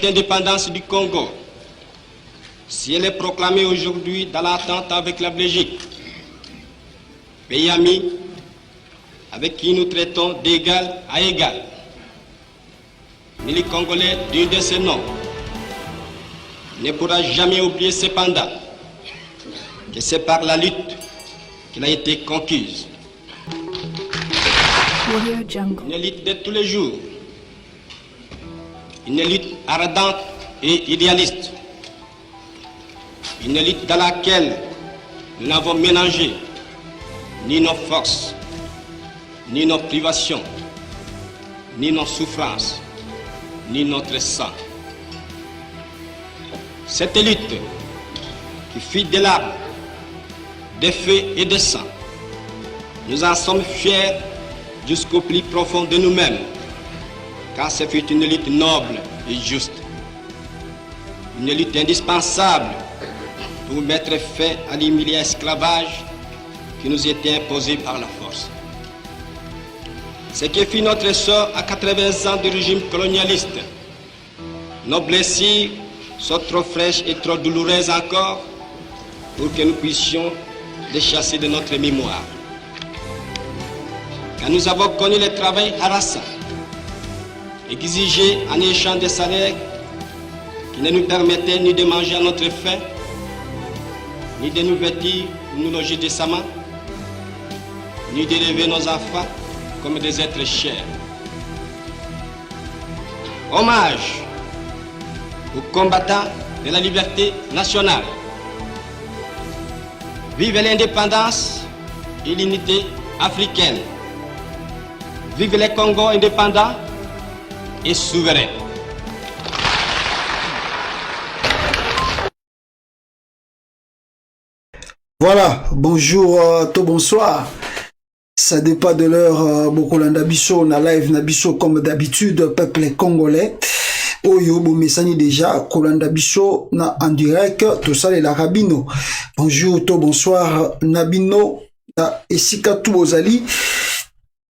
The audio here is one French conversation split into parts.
indépendance du Congo, si elle est proclamée aujourd'hui dans l'attente avec la Belgique, pays ami avec qui nous traitons d'égal à égal, mais les Congolais, digne de ce nom, ne pourra jamais oublier cependant que c'est par la lutte qu'il a été conquise. Une lutte de tous les jours, une lutte ardente et idéaliste, une lutte dans laquelle nous n'avons mélangé ni nos forces, ni nos privations, ni nos souffrances, ni notre sang. Cette lutte qui fit des larmes, des feux et des sang, nous en sommes fiers jusqu'au plus profond de nous-mêmes, car ce fut une lutte noble et juste, une lutte indispensable pour mettre fin à l'humiliant esclavage qui nous était imposé par la force. Ce qui fit notre sort à 80 ans du régime colonialiste. Nos blessures sont trop fraîches et trop douloureuses encore pour que nous puissions les chasser de notre mémoire. Quand nous avons connu le travail harassant, exigé en échange des salaires qui ne nous permettaient ni de manger à notre faim, ni de nous vêtir ou nous loger décemment, ni d'élever nos enfants comme des êtres chers. Hommage aux combattants de la liberté nationale. Vive l'indépendance et l'unité africaine. Vive les Congo indépendants et souverains. Voilà, bonjour, tout bonsoir. Ça dépend de l'heure, Bokolanda Bisso, na live na Bisso comme d'habitude, peuple congolais. Oyo, Bomessani déjà, Kolanda Bisso, na en direct, tout ça, les Larabino. Bonjour, tout bonsoir, Nabino, na Esika Toubozali.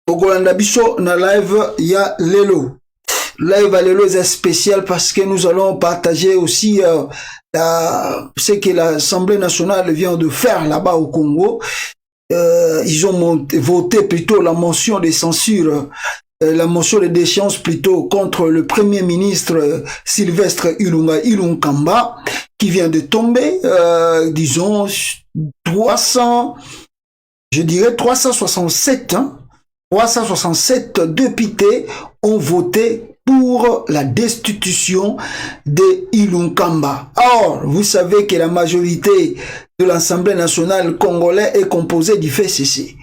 Bokolanda Bisso, na live, ya Lelo. Live à Lelo est spécial parce que nous allons partager aussi ce que l'Assemblée nationale vient de faire là-bas au Congo. Ils ont voté plutôt la motion de censure, la motion de déchéance plutôt contre le premier ministre Sylvestre Ilunkamba qui vient de tomber, disons 367, 367 députés ont voté pour la destitution de Ilunkamba. Or, vous savez que la majorité de l'Assemblée nationale congolaise est composée du FCC.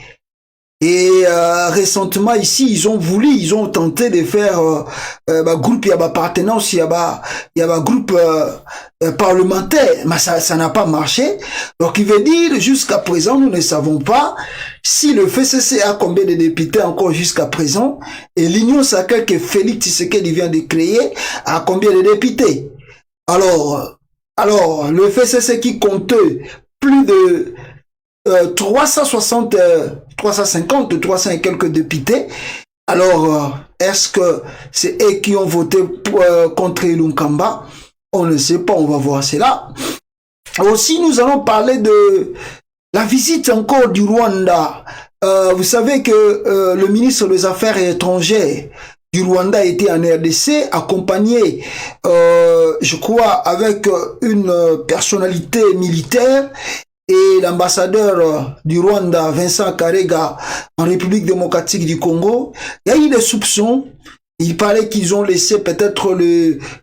Et récemment ici, ils ont tenté de faire groupe, il y a appartenance, il y a groupe parlementaire, mais ça n'a pas marché. Donc il veut dire, jusqu'à présent, nous ne savons pas si le FCC a combien de députés encore jusqu'à présent, et l'Union sacrée que Félix Tshisekedi vient de créer a combien de députés. Alors, le FCC qui compte plus de 350, 300 et quelques députés. Alors, est-ce que c'est eux qui ont voté contre Ilunkamba? On ne sait pas, on va voir cela. Aussi, nous allons parler de la visite encore du Rwanda. Vous savez que le ministre des Affaires étrangères du Rwanda était en RDC, accompagné, je crois, avec une personnalité militaire, et l'ambassadeur du Rwanda, Vincent Karega, en République démocratique du Congo. Il y a eu des soupçons. Il paraît qu'ils ont laissé peut-être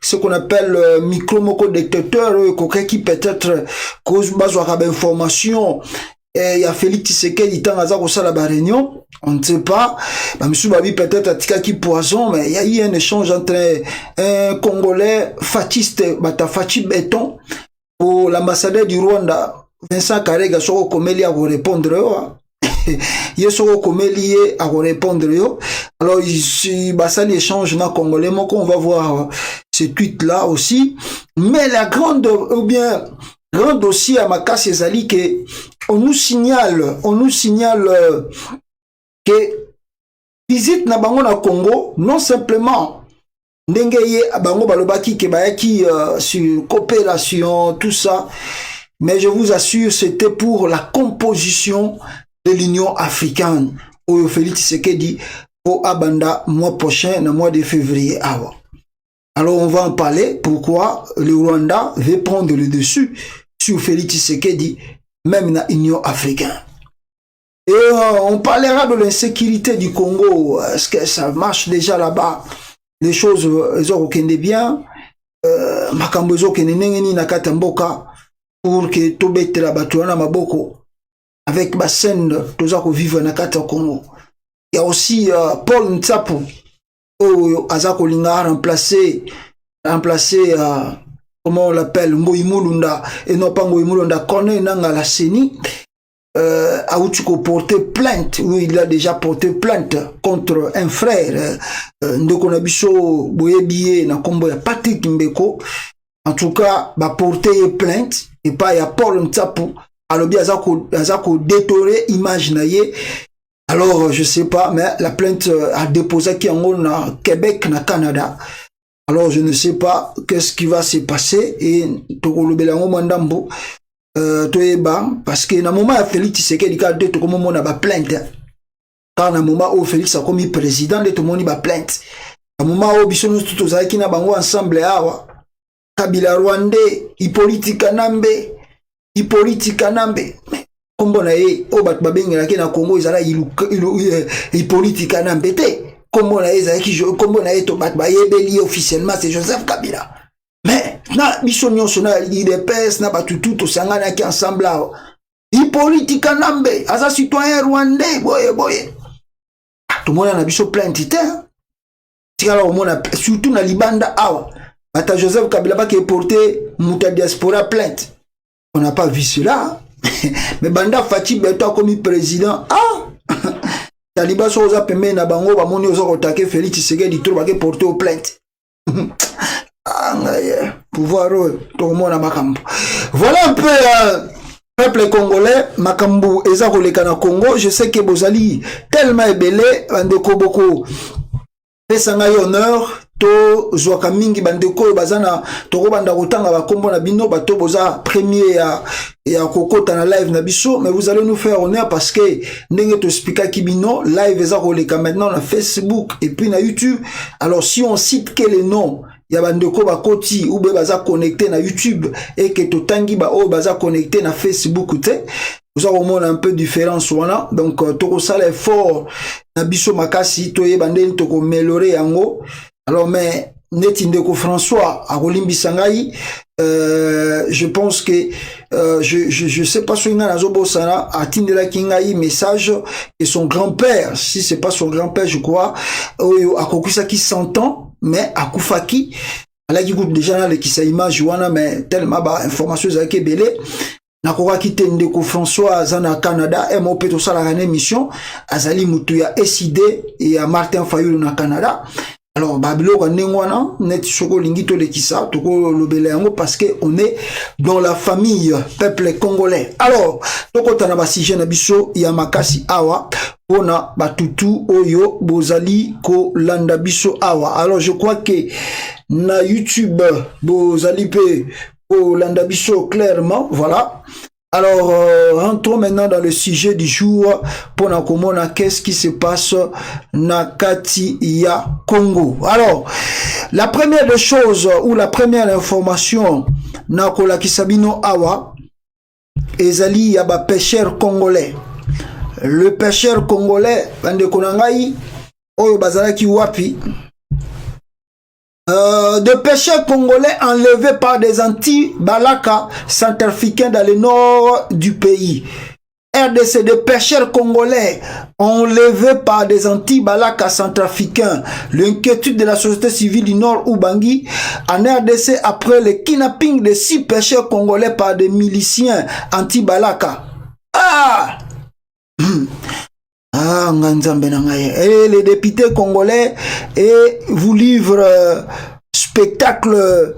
ce qu'on appelle micro-moko-détecteur, qui peut-être cause besoin d'informations. Et il y a Félix Tshisekedi, il a ça la réunion. On ne sait pas. Monsieur Babi peut-être a tiré poison, mais il y a eu un échange entre un Congolais fatiste, Batafachi Béton, pour l'ambassadeur du Rwanda. Vincent Karega soko komeli à vous répondre yo soko komeli à vous répondre yo. Alors ici ça l'échange na congolais moko, on va voir ce tweet là aussi, mais la grande ou bien grand dossier à Makasi ezali que on nous signale que visite na bango na Congo non simplement ndenge ye bango balobaki ke bayaki sur coopération tout ça, mais je vous assure c'était pour la composition de l'Union africaine. Oyo Félix Tshisekedi au Abanda mois prochain, le mois de février. Alors on va en parler, pourquoi le Rwanda veut prendre le dessus sur Félix Tshisekedi, même dans l'Union africaine. Et on parlera de l'insécurité du Congo. Est-ce que ça marche déjà là-bas? Les choses, elles ont bien. Makambozo kenenengeni nakatamboka pour que tobete la batuana maboko avec ma scène tozako vivre nakata Congo. Il y a aussi Paul Ntsapo azako linga remplacer comment on l'appelle Ngoimulunda et non pas Ngoimulunda connaît nanga la CENI. Aoutuko porté plainte, oui, il a déjà porté plainte contre un frère Ndokonabiso Boyebiye na kombo ya Patrick Mbeko. En tout cas, ba porté plainte et pas ya Paul Ntsapu. Alors bien azako détruire image na ye. Alors je sais pas, mais la plainte a déposé qui en na Québec na Canada. Alors je ne sais pas qu'est-ce qui va se passer et Tokolobelango Mandambo. Parce que na moment ya Félix Tshisekedi ka de to comme on a ba plainte car na moment où Félix a commis président de tout monde ba plainte na moment où bisono tout ozaki na bango ensemble awa Kabila Rwandais Hippolyte Kanambe kombo na ye o bat babengela ke na Congo ezala Hippolyte Kanambe te kombo na ye ezaki kombo na ye to bat ba yebeli officiellement c'est Joseph Kabila. Mais na biso nyonso na IDPS na batutu to sangana ki ensemble awa Hippolyte Kanambe aza citoyen rwandais boye tout le monde na biso plainte te tikala omona surtout na libanda awa bata Joseph Kabila ba ki porté muta diaspora plainte. On n'a pas vu cela. Mais banda Fati Beto a commis président Taliban so oza pembe na bango ba moni oza kotake Félix Tshisekedi trop ba ki porté au plainte. Pouvoir tout le monde à Makambo. Voilà un peu peuple congolais Makambo eza koleka na Congo. Je sais que bozali tellement ébélé bandeko boko pesanga honneur to zwaka mingi bandeko bazana toko banda kotanga bakombo na bino bato boza premier ya kokota na live na biso, mais vous allez nous faire honneur parce que ndenge to expliquer kibino live eza koleka maintenant na Facebook et puis na YouTube. Alors si on cite que les noms ya bandeko bakoti ou baza connecté na YouTube et que totangi ba o baza connecté na Facebook te, vous avez un peu différence wana. Donc toko sala effort na biso makasi to yebandeni toko améliorer yango. Alors mais neti ndeko François a kolimbisa ngai je pense que je sais pas si na zobo sana atindela kingai message et son grand-père, si c'est pas son grand-père je crois akokusa qui s'entend mais akufaki alaki gout déjà na le kisa image wana mais tellement ba information za kebele nakoka kite ndeko François azana Canada et mo peto sala une émission azali mutu ya SID et ya Martin Fayulu na Canada. Alors babilo ka nengwana net soko lingito le kisa toko lobele yango parce que on est dans la famille peuple congolais. Alors toko tana ba sujet na biso ya makasi awa pona batutu oyo bozali ko landa biso awa. Alors je crois que na YouTube bozali pe ko landa biso clairement, voilà. Alors, rentrons maintenant dans le sujet du jour pour nous comprendre qu'est-ce qui se passe na kati ya Congo. Alors, la première des choses ou la première information na kola kisabino awa ezali ya ba pêcheur congolais. Le pêcheur congolais bande konangai oyo bazalaki wapi de pêcheurs congolais enlevés par des anti-balaka centrafricains dans le nord du pays. RDC, de pêcheurs congolais enlevés par des anti-balaka centrafricains. L'inquiétude de la société civile du Nord Ubangi en RDC après le kidnapping de 6 pêcheurs congolais par des miliciens anti-balaka. Et les députés congolais et vous livrent spectacle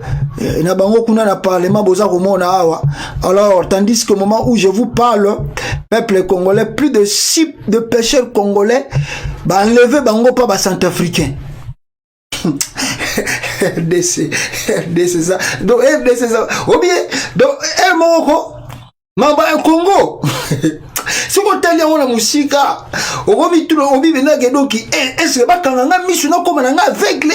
na bango kuna na parlement boza komona awa. Alors tandis qu'au moment où je vous parle, peuple congolais, plus de 6 de pêcheurs congolais enlevé bango pas ba centrafricain. RDC, RDC ça. Donc RDC ça. Ou bien, donc El Morocco, Mamba un Congo. Si vous avez la musique, vous avez tout le monde donc est-ce que bakanga misu na koma na aveugle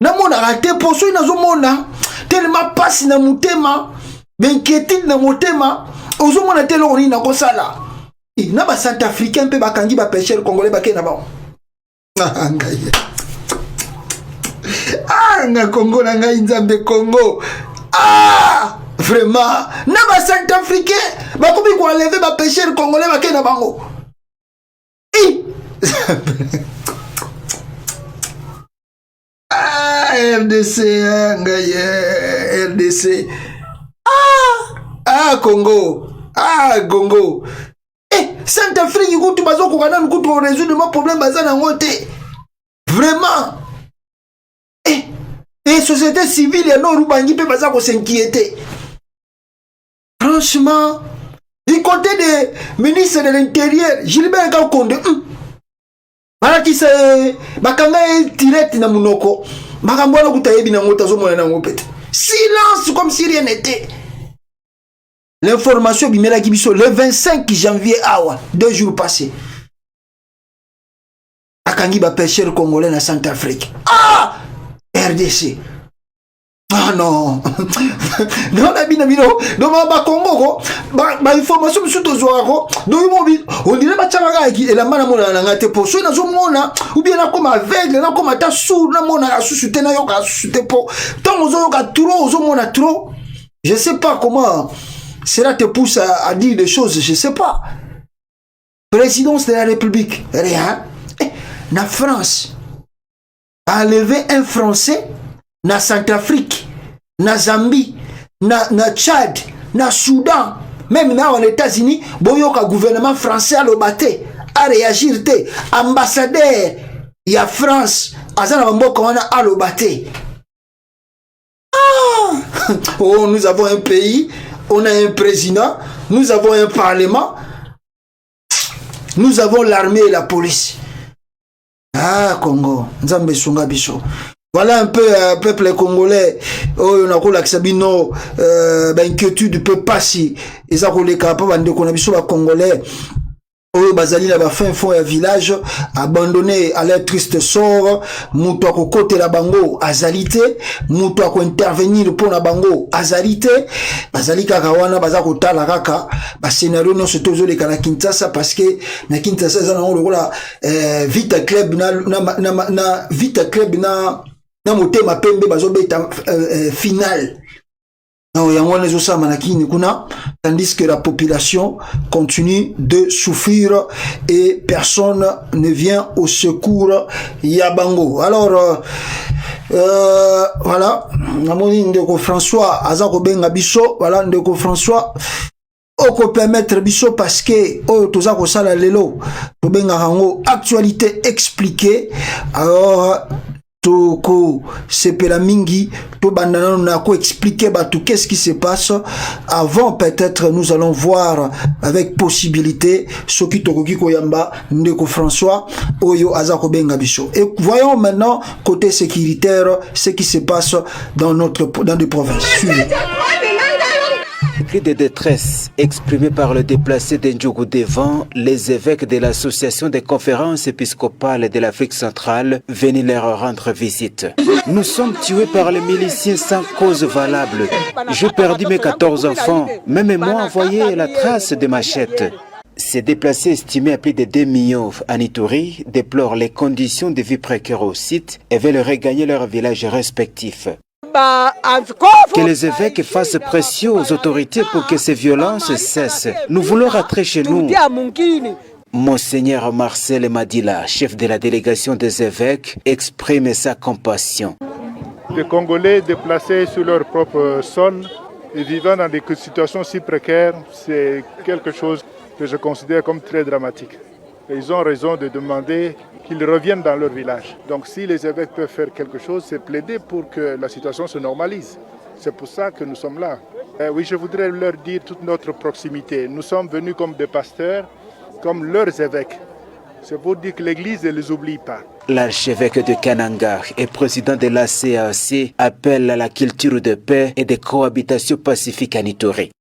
na mona raté pour so na zo mona tellement passe na mutema benquiétude na mutema ozo mona tellement on na kosala na ba Centrafricain pe bakangi ba pêcheur congolais bakena ba nga Congo na ngai nzambe Congo vraiment na ba Centrafricain bakomi ko enlever ba pêcheur congolais bakena bango RDC RDC Congo Congo Centrafrique kutu bazo ko kana kutu résoudre mon problème bazana ngote vraiment et société civile et non rubangi pe baza ko s'inquiéter franchement du côté des ministres de l'Intérieur Gilbert Kakonde malaki se bakanga tirette na munoko makambo na kutayebi na ngota zo mona na ngopete silence comme si rien n'était. L'information bimela kibiso le 25 janvier awa 2 jours passés akangi ba pêcheur congolais na Centrafrique RDC non non la bina bino do ba Congo ba information musuto zoako do mobi on dirait ba tchanga ki elamba na mona na ngate po so na zo mona ou bien na comme aveugle na comme ta sourd na mona asusu te na yoka asusu te po tant zo yoka trop zo mona trop je sais pas comment cela te pousse à dire des choses je sais pas. Présidence de la République rien na France a enlevé un Français na Centrafrique, na Zambie, na Tchad, na Soudan, même na aux États-Unis, boyoka gouvernement français a lobaté, a réagir te, ambassadeur ya France, azana mboka wana a lobaté. Oh, nous avons un pays, on a un président, nous avons un parlement, nous avons l'armée et la police. Congo, Nzambe Sunga Biso. Voilà un peu peuple congolais. Oh, on a quoi sabino inquiétude peut passer. Et ça qu'on les capables de connaître congolais. Oh, bazali na ba fin fond un village abandonné à leur triste sort. Muto ko côté la bango azalité, muto ko intervenir pour na bango azalité. Bazali kaka wana bazako tala kaka ba scénario non surtout zo le kana Kinshasa parce que na Kinshasa za na on le Vita Club na Vita Club na motema pembe bazobeta final. Tandis que la population continue de souffrir et personne ne vient au secours Yabango. Alors voilà, Ndeko François Azako Benga Bisso, voilà Ndeko François oko permettre biso parce que toza ko sala lelo to benga rango actualité expliquée. Alors toko sepela mingi to bandana na ko expliquer tout qu'est-ce qui se passe avant. Peut-être nous allons voir avec possibilité ce qui toko ki koyamba Ndeko François oyo azako benga biso. Et voyons maintenant côté sécuritaire ce qui se passe dans des provinces. Cri de détresse exprimé par le déplacé d'Ndjougou devant les évêques de l'association des conférences épiscopales de l'Afrique centrale venus leur rendre visite. Nous sommes tués par les miliciens sans cause valable. J'ai perdu mes 14 enfants. Même moi envoyé la trace de machette. Ces déplacés estimés à plus de 2 millions à Ituri déplorent les conditions de vie précaires au site et veulent regagner leurs villages respectifs. Que les évêques fassent pression aux autorités pour que ces violences cessent. Nous voulons rentrer chez nous. Monseigneur Marcel Madila, chef de la délégation des évêques, exprime sa compassion. Les Congolais déplacés sur leur propre sol et vivant dans des situations si précaires, c'est quelque chose que je considère comme très dramatique. Et ils ont raison de demander qu'ils reviennent dans leur village. Donc si les évêques peuvent faire quelque chose, c'est plaider pour que la situation se normalise. C'est pour ça que nous sommes là. Oui, je voudrais leur dire toute notre proximité. Nous sommes venus comme des pasteurs, comme leurs évêques. C'est pour dire que l'Église ne les oublie pas. L'archevêque de Kananga et président de la CAC appelle à la culture de paix et de cohabitation pacifique à Ituri.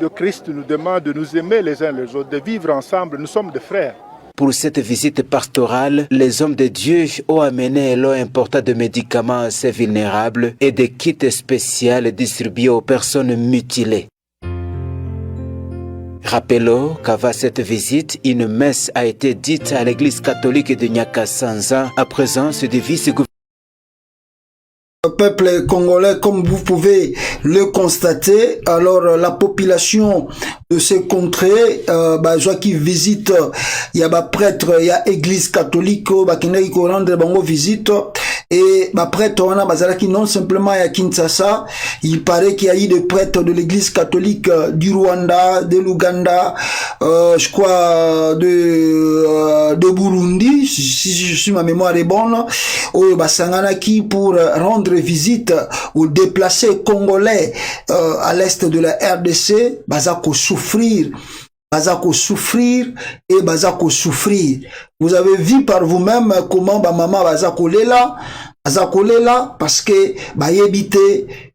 Le Christ nous demande de nous aimer les uns les autres, de vivre ensemble, nous sommes des frères. Pour cette visite pastorale, les hommes de Dieu ont amené l'eau importée de médicaments assez vulnérables et des kits spéciaux distribués aux personnes mutilées. Rappelons qu'avant cette visite, une messe a été dite à l'église catholique de Nyakasanza à présence du vice-gouverneur. Peuple congolais, comme vous pouvez le constater, alors la population de ces contrées, qui visite, il y a prêtre, il y a église catholique, qui rendre bango visite, et prêtre on a qui non simplement à Kinshasa, il paraît qu'il y a eu des prêtres de l'église catholique du Rwanda, de l'Ouganda, je crois de Burundi, si ma mémoire est bonne, au Basanganaki pour rendre visite aux déplacés congolais à l'est de la RDC, bazako souffrir et bazako souffrir. Vous avez vu par vous-même comment maman bazako lela parce que bayebite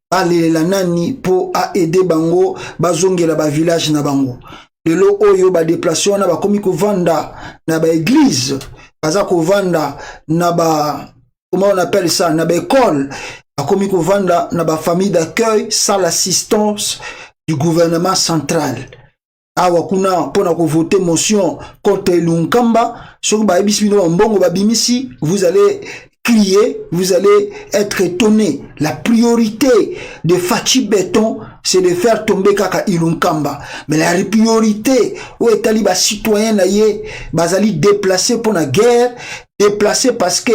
la nani pour aider bango bazongela ba village na bango. Lelo oyo ba déplacé na ba komi ko vanda na ba église bazako vanda na ba comment on appelle ça na ba école bakomi ko vanda na ba famille d'accueil sans l'assistance du gouvernement central. Awa kuna pona ko voter motion contre Lunkamba sur ba ebisino mbongo ba bimisi, vous allez crier, vous allez être étonné. La priorité de Fachi Béton, c'est de faire tomber Kaka Ilunkamba. Mais la priorité, où est taliba citoyen naïe, bazali déplacé pour la guerre, déplacé parce que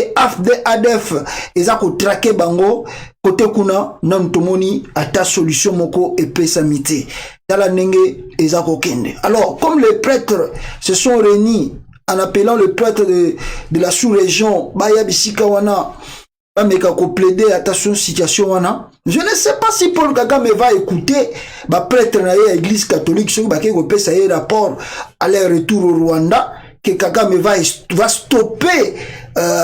ADF, ils ont traqué bango, côté kuna, nam tomoni, ata solution moko et pesamité. Dans la nenge, ils ont kende. Alors, comme les prêtres se sont réunis, en appelant le prêtre de la sous-région, Baya Bisika Wana, Bameka ko plaider à ta situation Wana. Je ne sais pas si Paul Kagame va écouter, prêtre na l'église catholique, sur Baké ko pesa un rapport à leur retour au Rwanda, que Kagame va stopper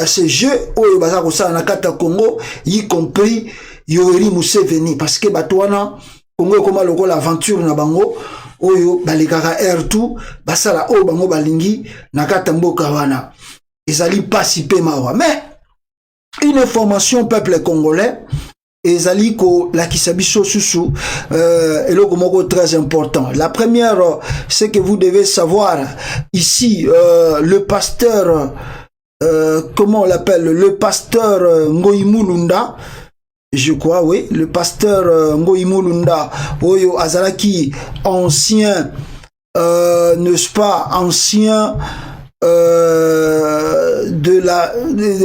ce jeu au Bazako sa na kata Congo, y compris Yoweri Museveni, parce que Batouana, Congo comme logo l'aventure na bango, oyo balekaka R2 basala o bango balingi nakata mboka wana ezali pasi pe mawa. Mais une information peuple congolais ezali ko la kisabiso susu eloko moko très important. La première, c'est que vous devez savoir ici le pasteur comment on l'appelle, le pasteur Ngoïmoulunda, je crois, oui, le pasteur Ngoïmoulunda, Oyo Azalaki, ancien, n'est-ce pas, ancien de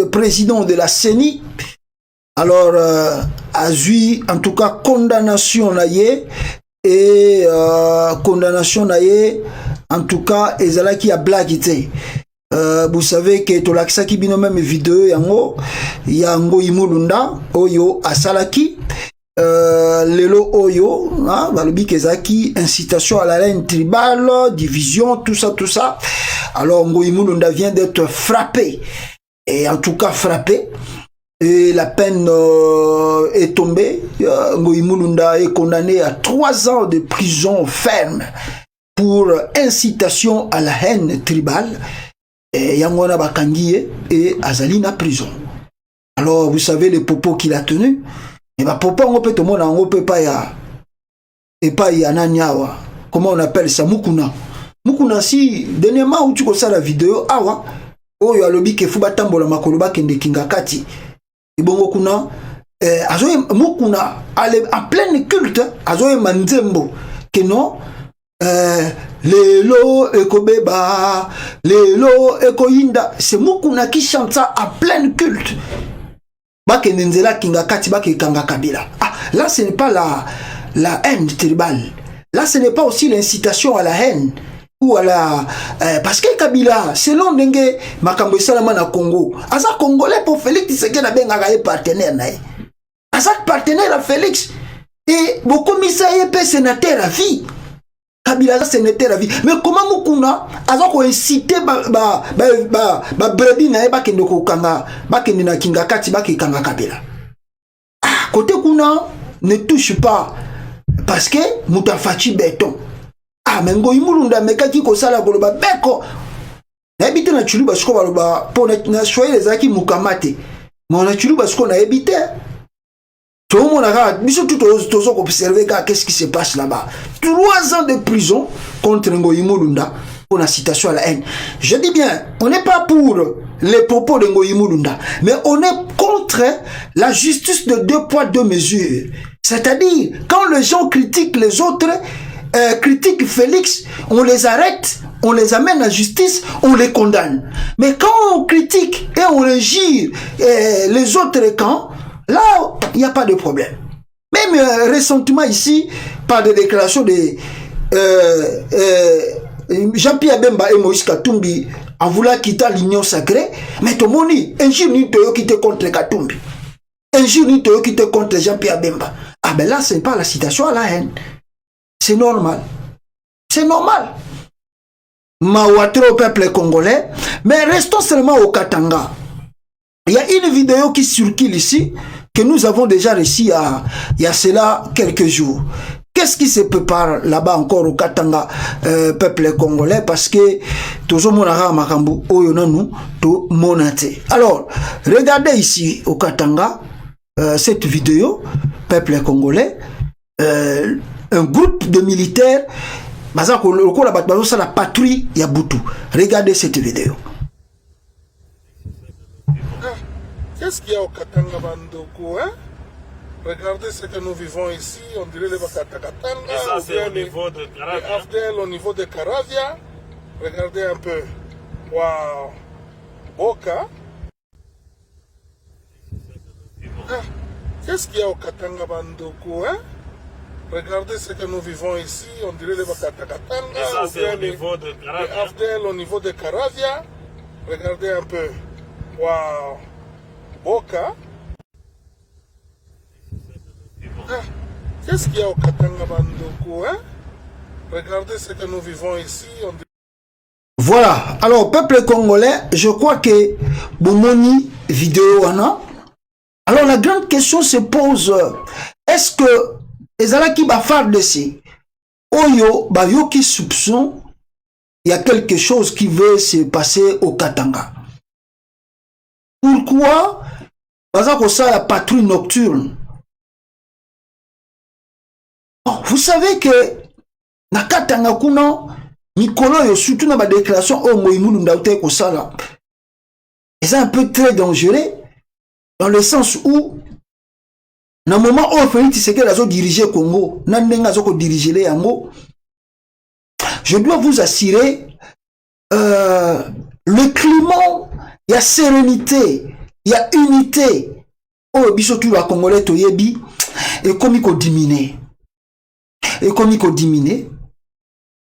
président de la CENI, alors, a eu, en tout cas, condamnation naïe, et condamnation naïe, en tout cas, Azalaki a blaguité. Vous savez que tolakisa ki bino même vidéo yango ya Ngoïmoulunda oyo asalaki lelo oyo balobi kezaki incitation à la haine tribale, division, tout ça. Alors Ngoïmoulunda vient d'être frappé, et en tout cas frappé, et la peine est tombée. Ngoïmoulunda est condamné à 3 ans de prison ferme pour incitation à la haine tribale. Et Yangwana Bakangiye et Azalina prison. Alors vous savez les propos qu'il a tenus. Et propos on peut tout le monde on peut pas ya et pas ya nanyawa. Comment on appelle ça, Mukuna. Mukuna si dernièrement où tu vois ça la vidéo awa oh ya lobi ke fuba tambola makoloba kende kingakati. Et bongo kuna azoye Mukuna en plein culte azoye manzembo que non Lelo ekobeba, lelo ekoyinda. C'est Mukuna qui chante ça en plein culte. Bake nenzela kingakati bake kanga kabila. Ah, là ce n'est pas la haine tribale. Là ce n'est pas aussi l'incitation à la haine ou à la parce que Kabila selon ndenge makambo salama na Congo. Asa congolais pour Félix Tshisekedi na benga ga partenaire nae. Asa partenaire à Félix et beaucoup misa yé sénateur à vie. Kabila, ce n'était la vie. Mais comment Mukuna a incité Bredi na eba kende ko kanga, ba kende na kinga kati ba kanga Kabila. Côté Kuna ne touche pas parce que Moutafachi béton. Ah mais ngo imulunda mekaki ko sala ko ba beko. Na ebité na chulu ba siko ba po na choyer les aki mukamate. Mais na chulu ba siko na ebité. Tout le monde a observé qu'est-ce qui se passe là-bas. 3 ans de prison contre Ngoï Mulunda pour la citation à la haine. Je dis bien, on n'est pas pour les propos de Ngoï Mulunda, mais on est contre la justice de 2 poids 2 mesures. C'est-à-dire, quand les gens critiquent les autres, critiquent Félix, on les arrête, on les amène à la justice, on les condamne. Mais quand on critique et on régit les autres camps, là, il n'y a pas de problème. Même ressentiment ici, par des déclarations de Jean-Pierre Bemba et Moïse Katumbi en voulant quitter l'union sacrée, mais tout le monde dit, un jour nous devons quitter contre Katumbi. Un jour nous devons quitter contre Jean-Pierre Bemba. Ah ben là, ce n'est pas la citation à la haine. C'est normal. C'est normal. Mawatre au peuple congolais, mais restons seulement au Katanga. Il y a une vidéo qui circule ici, que nous avons déjà reçue il y a cela quelques jours. Qu'est-ce qui se prépare là-bas encore au Katanga, peuple congolais, parce que toujours mon ara makambu oyonanu to monate. Alors, regardez ici au Katanga cette vidéo, peuple congolais, un groupe de militaires, la patrouille Yabutu. Regardez cette vidéo. Qu'est-ce qu'il y a au Katanga Bandoko, hein? Regardez ce que nous vivons ici, on dirait les Bakatakatanga, ça c'est au niveau de Caravia. Les Afdel au niveau de Caravia. Regardez un peu. Waouh! Boka. Ah, qu'est-ce qu'il y a au Katanga Bandoko, hein? Regardez ce que nous vivons ici, on dirait les Bakatakatanga, ça c'est au les niveau de Caravia. Afdel au niveau de Caravia. Regardez un peu. Waouh! Boka. Ah, qu'est-ce qu'il y a au Katanga Bandoko, hein? Regardez ce que nous vivons ici. Voilà. Alors, peuple congolais, je crois que Boumoni vidéo ana. Alors, la grande question se pose, est-ce que les Alaki Bafard de ces Oyo, Bayoki soupçon, il y a quelque chose qui veut se passer au Katanga? Pourquoi la patrouille nocturne? Oh, vous savez que na Katanga kuna Mikolo surtout dans ma déclaration au Moïmoulou Ndaoute Kosala, c'est un peu très dangereux dans le sens où dans le moment où Félix Tshisekedi a dirigé Congo, je dois vous assurer le climat, il y a sérénité, il y a unité. Oh, bisotu la Congolais toyebi et comme il diminuer. Et comme il diminuer.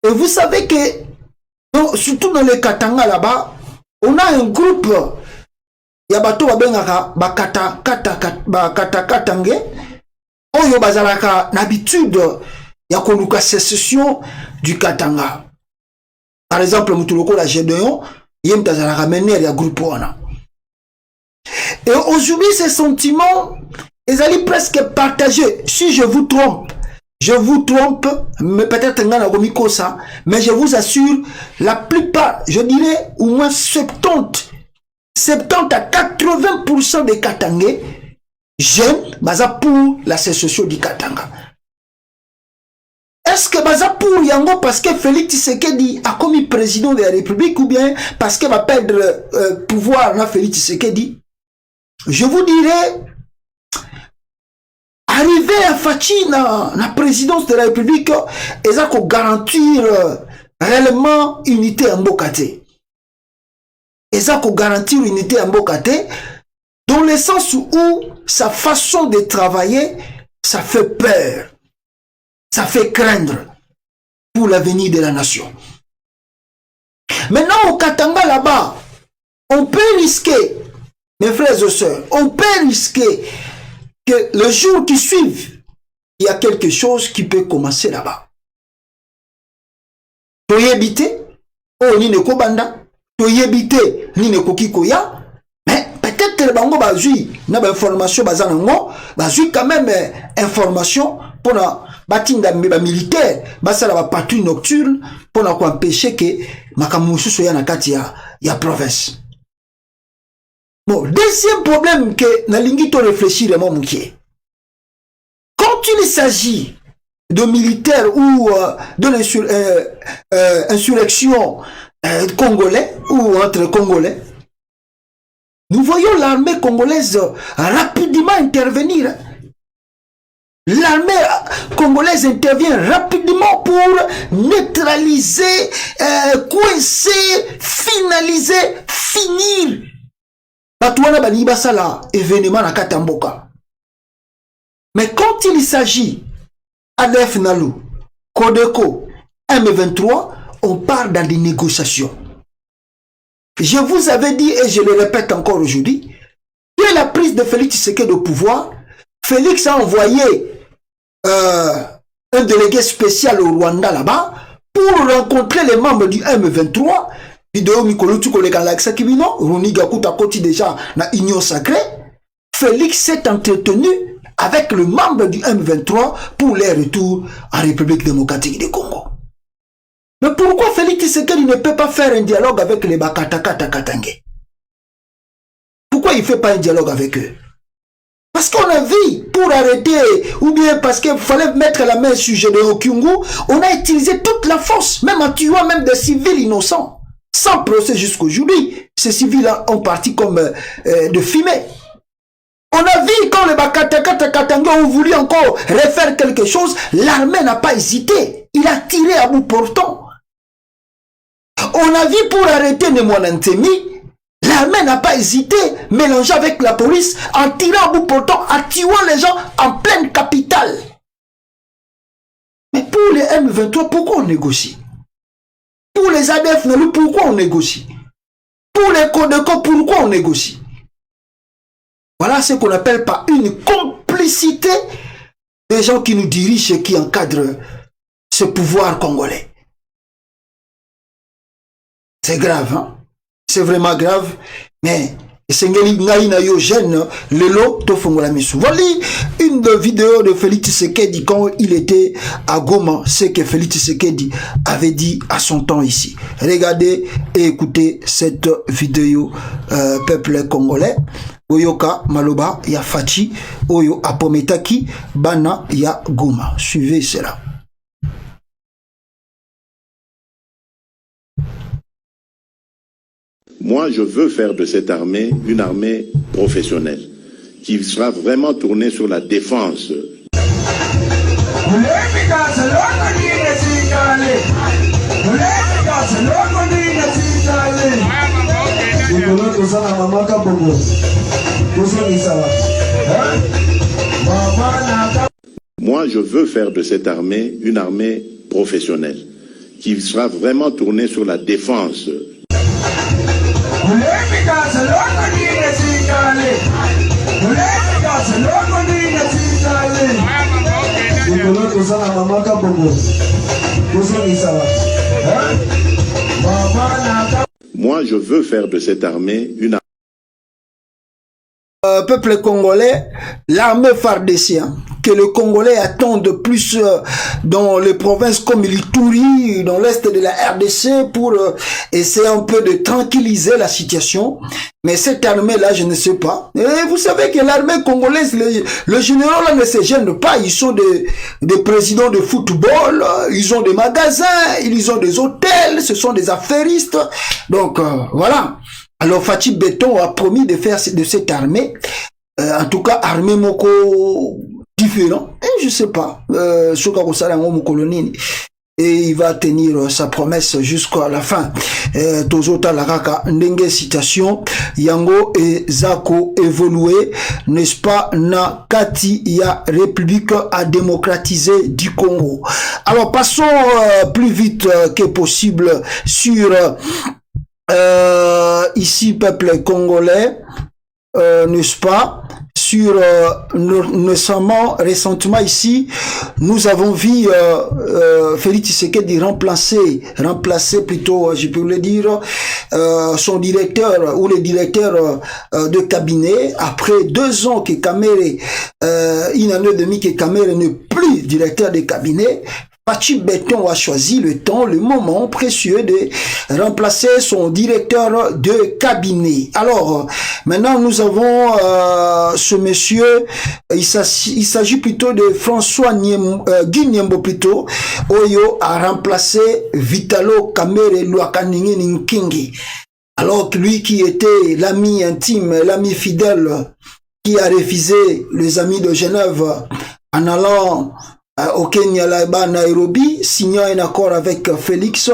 Et vous savez que surtout dans les Katanga là-bas, on a un groupe Yabato Babengaka Bakata Katange. Oyo bazalaka l'habitude ya koluka sécession du Katanga. Par exemple, Moutuloko la Gédéon, yem tazalaka mener ya groupe wana. Et aujourd'hui, ces sentiments, ils allaient presque partager. Si je vous trompe, mais peut-être mais je vous assure, la plupart, je dirais au moins 70 à 80% des Katangais j'aime Baza pour la sécession du Katanga. Est-ce que Baza pour Yango parce que Félix Tshisekedi a commis président de la République ou bien parce qu'il va perdre pouvoir là Félix Tshisekedi? Je vous dirais, arriver à Fachi dans la présidence de la République, et ça qu'on garantir réellement unité en Bokate. Et ça qu'on garantir unité en Bokate, dans le sens où sa façon de travailler, ça fait peur, ça fait craindre pour l'avenir de la nation. Maintenant au Katanga là-bas, on peut risquer, mes frères et sœurs, on peut risquer que le jour qui suit, il y a quelque chose qui peut commencer là-bas. toyebite o ni ne kobanda toyebite ni ne kokikoya. Mais peut-être bango bazui na ba information bazanango bazui quand même information pour na batinda militaire basala ba patrouille nocturne pour na empêcher que makamususu ya na kati ya province. Bon, deuxième problème que nalingi to réfléchir mon mouké. Quand il s'agit de militaires ou de l'insurrection congolais ou entre Congolais, nous voyons l'armée congolaise rapidement intervenir. L'armée congolaise intervient rapidement pour neutraliser, coincer, finaliser, finir. Batouana bani basala événement na Katamboka. Mais quand il s'agit ADF Nalu, Codeco, M23, on part dans des négociations. Je vous avais dit, et je le répète encore aujourd'hui, dès la prise de Félix Tshisekedi au pouvoir, Félix a envoyé un délégué spécial au Rwanda là-bas pour rencontrer les membres du M23. Vidéo Mikolutu Kolekalaxa Kibino, Runi Gakuta Koti déjà na Union Sacrée. Félix s'est entretenu avec le membre du M23 pour les retours en République démocratique du Congo. Mais pourquoi Félix Tshisekedi ne peut pas faire un dialogue avec les Bakatakata Katangé? Pourquoi il ne fait pas un dialogue avec eux? Parce qu'on a vu, pour arrêter, ou bien parce qu'il fallait mettre la main sur Gédéon Kyungu, on a utilisé toute la force, même en tuant même des civils innocents. Sans procès jusqu'aujourd'hui, ces civils-là ont parti comme de fumée. On a vu quand les Bakatakata Katanga ont voulu encore refaire quelque chose, l'armée n'a pas hésité. Il a tiré à bout portant. On a vu pour arrêter Nemwanantemi, l'armée n'a pas hésité, mélanger avec la police, en tirant à bout portant, en tuant les gens en pleine capitale. Mais pour les M23, pourquoi on négocie? Pour les ADF, pourquoi on négocie? Pour les Codeco, pourquoi on négocie? Voilà ce qu'on appelle pas une complicité des gens qui nous dirigent et qui encadrent ce pouvoir congolais. C'est grave, hein? C'est vraiment grave, mais Sengeli Ngaïna Yogène, Lelo Tofongola Missou. Voilà une vidéo de Félix Tshisekedi quand il était à Goma, ce que Félix Tshisekedi avait dit à son temps ici. Regardez et écoutez cette vidéo, peuple congolais. Oyoka Maloba ya Fachi, Oyo Apometaki, Bana ya Goma. Suivez cela. Moi, je veux faire de cette armée une armée professionnelle, qui sera vraiment tournée sur la défense. Moi, je veux faire de cette armée une armée professionnelle, qui sera vraiment tournée sur la défense. Moi, je veux faire de cette armée une armée. Peuple congolais, l'armée FARDC, que le Congolais attend de plus dans les provinces comme l'Ituri, dans l'est de la RDC, pour essayer un peu de tranquilliser la situation. Mais cette armée-là, je ne sais pas. Et vous savez que l'armée congolaise, le général là ne se gêne pas. Ils sont des présidents de football, ils ont des magasins, ils ont des hôtels, ce sont des affairistes. Donc, voilà. Alors Fatih Béton a promis de faire de cette armée, en tout cas armée moko différent, et je sais pas, et il va tenir sa promesse jusqu'à la fin. Tozota Laraka Ndenge citation, Yango et Zako évolué, n'est-ce pas, na kati ya République à démocratiser du Congo. Alors passons plus vite que possible sur ici, peuple congolais, n'est-ce pas, sur récemment ici, nous avons vu Félix Tshisekedi remplacer plutôt, je peux le dire, son directeur ou le directeur de cabinet après 2 ans que Kamere, une année et demie que Kamere n'est plus directeur de cabinet. Fachi Beton a choisi le moment précieux de remplacer son directeur de cabinet. Alors, maintenant nous avons ce monsieur, il s'agit plutôt de François Guy Niembo plutôt, Oyo a remplacé Vitalo Kamere Lwakaningi Nkingi. Alors que lui qui était l'ami intime, l'ami fidèle, qui a refusé les amis de Genève en allant au Kenya, là-bas, Nairobi, signant un accord avec Félix,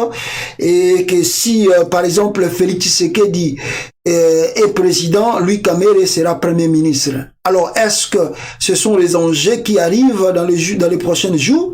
et que si, par exemple, Félix Tshisekedi est président, lui, Kamere, sera premier ministre. Alors, est-ce que ce sont les enjeux qui arrivent dans les prochains jours?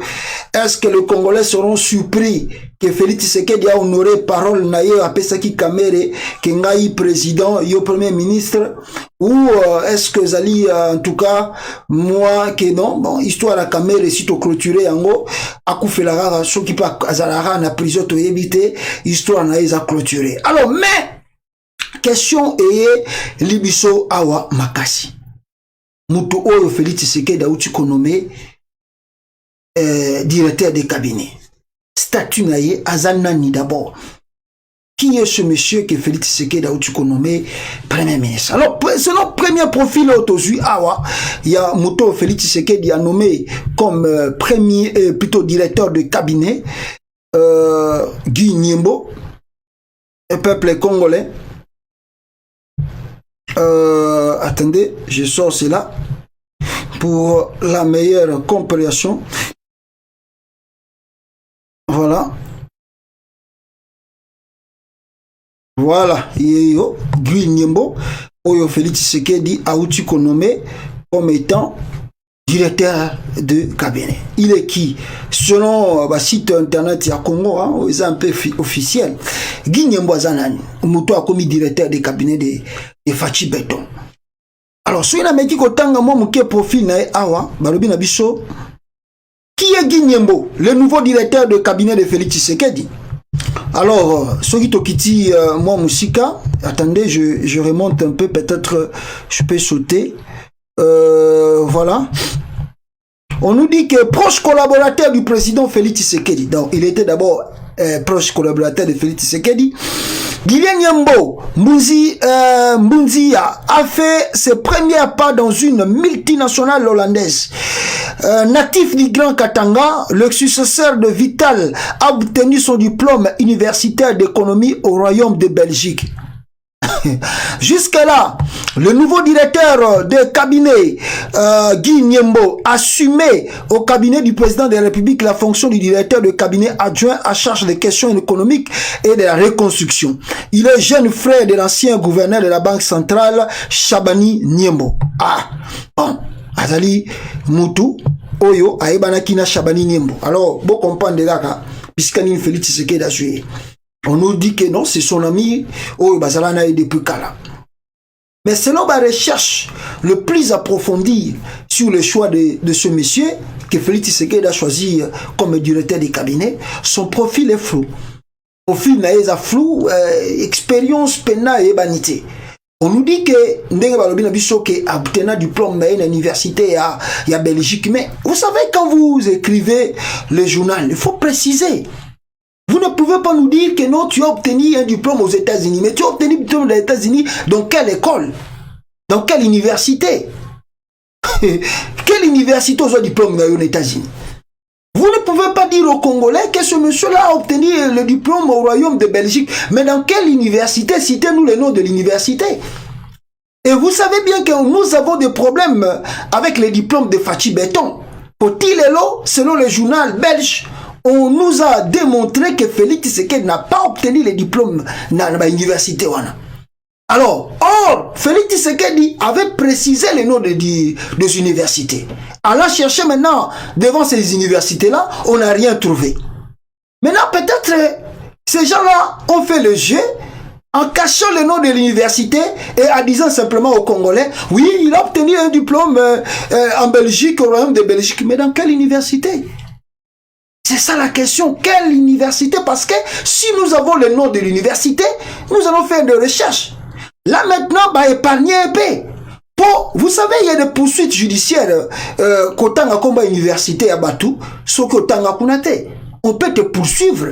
Est-ce que les Congolais seront surpris que Félix Tshisekedi a honoré parole naïe à Pesaki Kamere, Kengai président, yo premier ministre? Ou est-ce que Zali, en tout cas, moi, que non, bon, histoire à Kamere, sitôt clôturé en haut, à Koufelara, ceux qui pas Azalara, na prison, to éviter, histoire naïe à clôturer. Alors, mais, question est, Libiso Awa Makasi. Mutu Oyo Félix Tshisekedi a nommé directeur de cabinet. Statut naïe, Azanani d'abord. Qui est ce monsieur que Félix Tshisekedi a nommé premier ministre? Alors, selon premier profil autosuit, il y a Muto Félix Tshisekedi a nommé comme plutôt directeur de cabinet Guy Niembo, un peuple congolais. Attendez, je sors cela pour la meilleure compréhension. Voilà. Voilà, Yeyo, Guy Niembo, Oyo Félix Tshisekedi a nommé comme étant directeur de cabinet. Il est qui? Selon le site internet ya Congo, c'est un peu officiel. Guy Niembo Zanani, Muto a commis directeur de cabinet de Fachi Beton. Alors, si on a dit que profil na awa, balobi na biso, qui est Guy Niembo, le nouveau directeur de cabinet de Félix Tshisekedi? Alors, Sogito Kiti, moi, Moussika, attendez, je remonte un peu, peut-être je peux sauter. Voilà. On nous dit que proche collaborateur du président Félix Tshisekedi, donc il était d'abord proche collaborateur de Félix Tshisekedi, Guilhem Niembo Mbunzia a fait ses premiers pas dans une multinationale hollandaise. Natif du Grand Katanga, le successeur de Vital a obtenu son diplôme universitaire d'économie au Royaume de Belgique. Jusque-là, le nouveau directeur de cabinet, Guy Niembo, assumait au cabinet du président de la République la fonction du directeur de cabinet adjoint à charge des questions économiques et de la reconstruction. Il est jeune frère de l'ancien gouverneur de la Banque centrale, Chabani Niembo. Ah, bon, Azali Moutou, Oyo, Aebanakina Chabani Niembo. Alors, bon comprendre de là, puisqu'Anine Félix Tshisekedi a joué. On nous dit que non, c'est son ami, Oyo Bazalana est depuis Kala. Mais selon ma recherche le plus approfondie sur le choix de ce monsieur, que Félix Tshisekedi a choisi comme directeur des cabinets, son profil est flou. Profil naïsa flou, expérience pénale et banité. On nous dit que Ndenge Balobi Nabiso qui a obtenu un diplôme à l'université à Belgique. Mais vous savez, quand vous écrivez le journal, il faut préciser. Vous ne pouvez pas nous dire que non, tu as obtenu un diplôme aux États-Unis. Mais tu as obtenu un diplôme aux États-Unis dans quelle école? Dans quelle université? Quelle université aux diplômes aux États-Unis? Vous ne pouvez pas dire aux Congolais que ce monsieur-là a obtenu le diplôme au Royaume de Belgique. Mais dans quelle université? Citez-nous le nom de l'université. Et vous savez bien que nous avons des problèmes avec les diplômes de Fachi Beton. Potilelo, selon le journal belge, on nous a démontré que Félix Tshisekedi n'a pas obtenu les diplômes dans l'université. Alors, or, Félix Tshisekedi avait précisé les noms des universités. Allant chercher maintenant devant ces universités-là, on n'a rien trouvé. Maintenant, peut-être, ces gens-là ont fait le jeu en cachant le nom de l'université et en disant simplement aux Congolais, oui, il a obtenu un diplôme en Belgique, au Royaume de Belgique. Mais dans quelle université? C'est ça la question. Quelle université? Parce que si nous avons le nom de l'université, nous allons faire des recherches. Là maintenant, bah, épargner un peu. Vous savez, il y a des poursuites judiciaires Kotanga Komba Université à Batou, sauf Kotanga Kunate. On peut te poursuivre.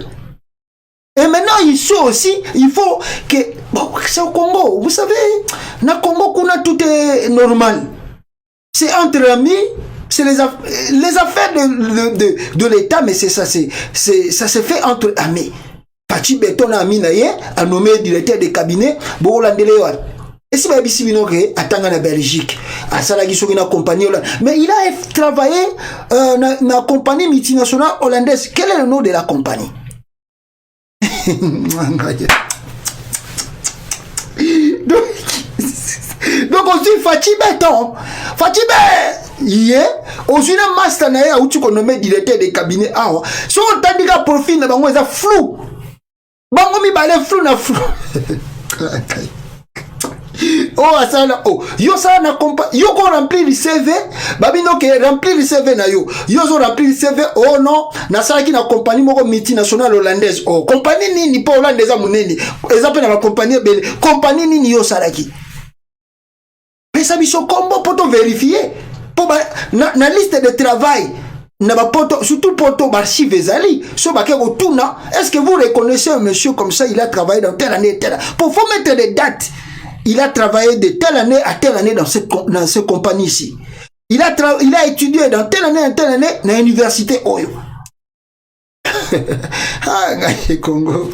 Et maintenant, ici aussi, il faut que... Bon, c'est au Congo. Vous savez, dans le Congo, tout est normal. C'est entre amis, c'est les affaires de l'État, mais c'est ça, ça se fait entre amis. Pachi Beton a mis a nommé directeur de cabinet, Bolandelewa. Et si vous avez attendu en Belgique, à la compagnie hollandaise, mais il a travaillé dans la compagnie multinationale hollandaise. Quel est le nom de la compagnie? Donc aussi Fachi Beton. Fachi Beton. Yeah. Aussi un master na où tu connais directeur de cabinet. Ah, si on t'a dit qu'à profil, on est flou. Bango mi balé flou na flou. Oh, ça là, oh, yo ça na compa, yo ko remplir le CV, babino ke remplir le CV na yo zo remplir le CV, oh non, na ça qui na compagnie moko multinationale hollandaise, oh, compagnie nini pas hollandaise munene, exemple na compagnie belle, compagnie nini yo salaki. Mais ça biso combo pour te vérifier, pour na liste de travail, na ba poto, surtout poto archive ezali, so ba ke retourna, est-ce que vous reconnaissez un monsieur comme ça, il a travaillé dans telle année, telle, pour faut mettre des dates. Il a travaillé de telle année à telle année dans cette compagnie ici. Il a étudié dans telle année dans l'université Oyo. Ah, gagne Congo.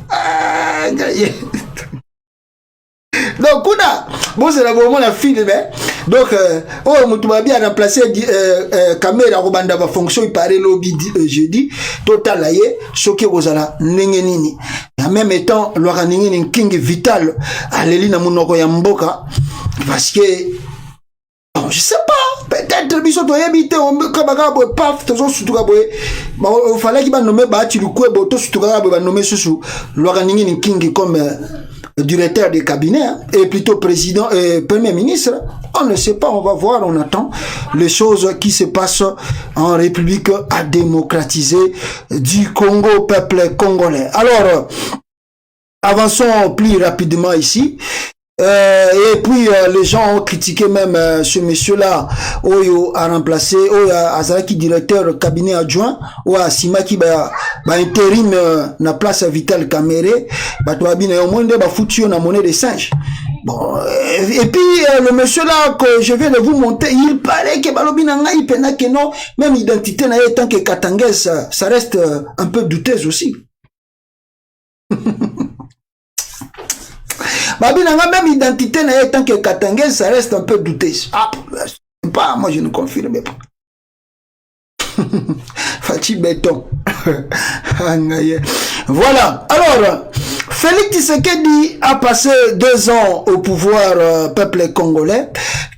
Ah, gagne. Donc, bon, c'est vraiment la fille, mais donc, oh, Moutouba bien remplacé caméra Robanda va fonction, il paraît lobby jeudi, total aïe, choqué Rosala, nengenini. En même temps, Laura Ningini King vital, à l'élina Mounoko Yamboka, parce que, bon, je sais pas, peut-être, biso to yebite, on me kabagaboy, paf, tozo sutugaboy, il fallait qu'il va nommer Bati Lukwe, boto sutugaboy, va nommer Susu, Laura Ningini King comme, directeur des cabinets, hein, et plutôt président et premier ministre, on ne sait pas, on va voir, on attend les choses qui se passent en République à démocratiser du Congo, peuple congolais. Alors, avançons plus rapidement ici. Et puis les gens ont critiqué même ce monsieur-là, Oyo a remplacé, Oyo Azaraki directeur cabinet adjoint, Oyo Simaki ba intérim na place Vital Kamere, ba toabine au moins ba foutu na monnaie de singe. Bon, et puis le monsieur-là que je viens de vous montrer, il paraît que balobina ngai pena que non, même identité na tant que Katangès, ça reste un peu douteuse aussi. Babina même identité na tant que Katangès, ça reste un peu douteuse. Ah, pas, moi je ne confirme pas. Fachi Beton. Voilà. Alors, Félix Tshisekedi a passé 2 ans au pouvoir peuple congolais.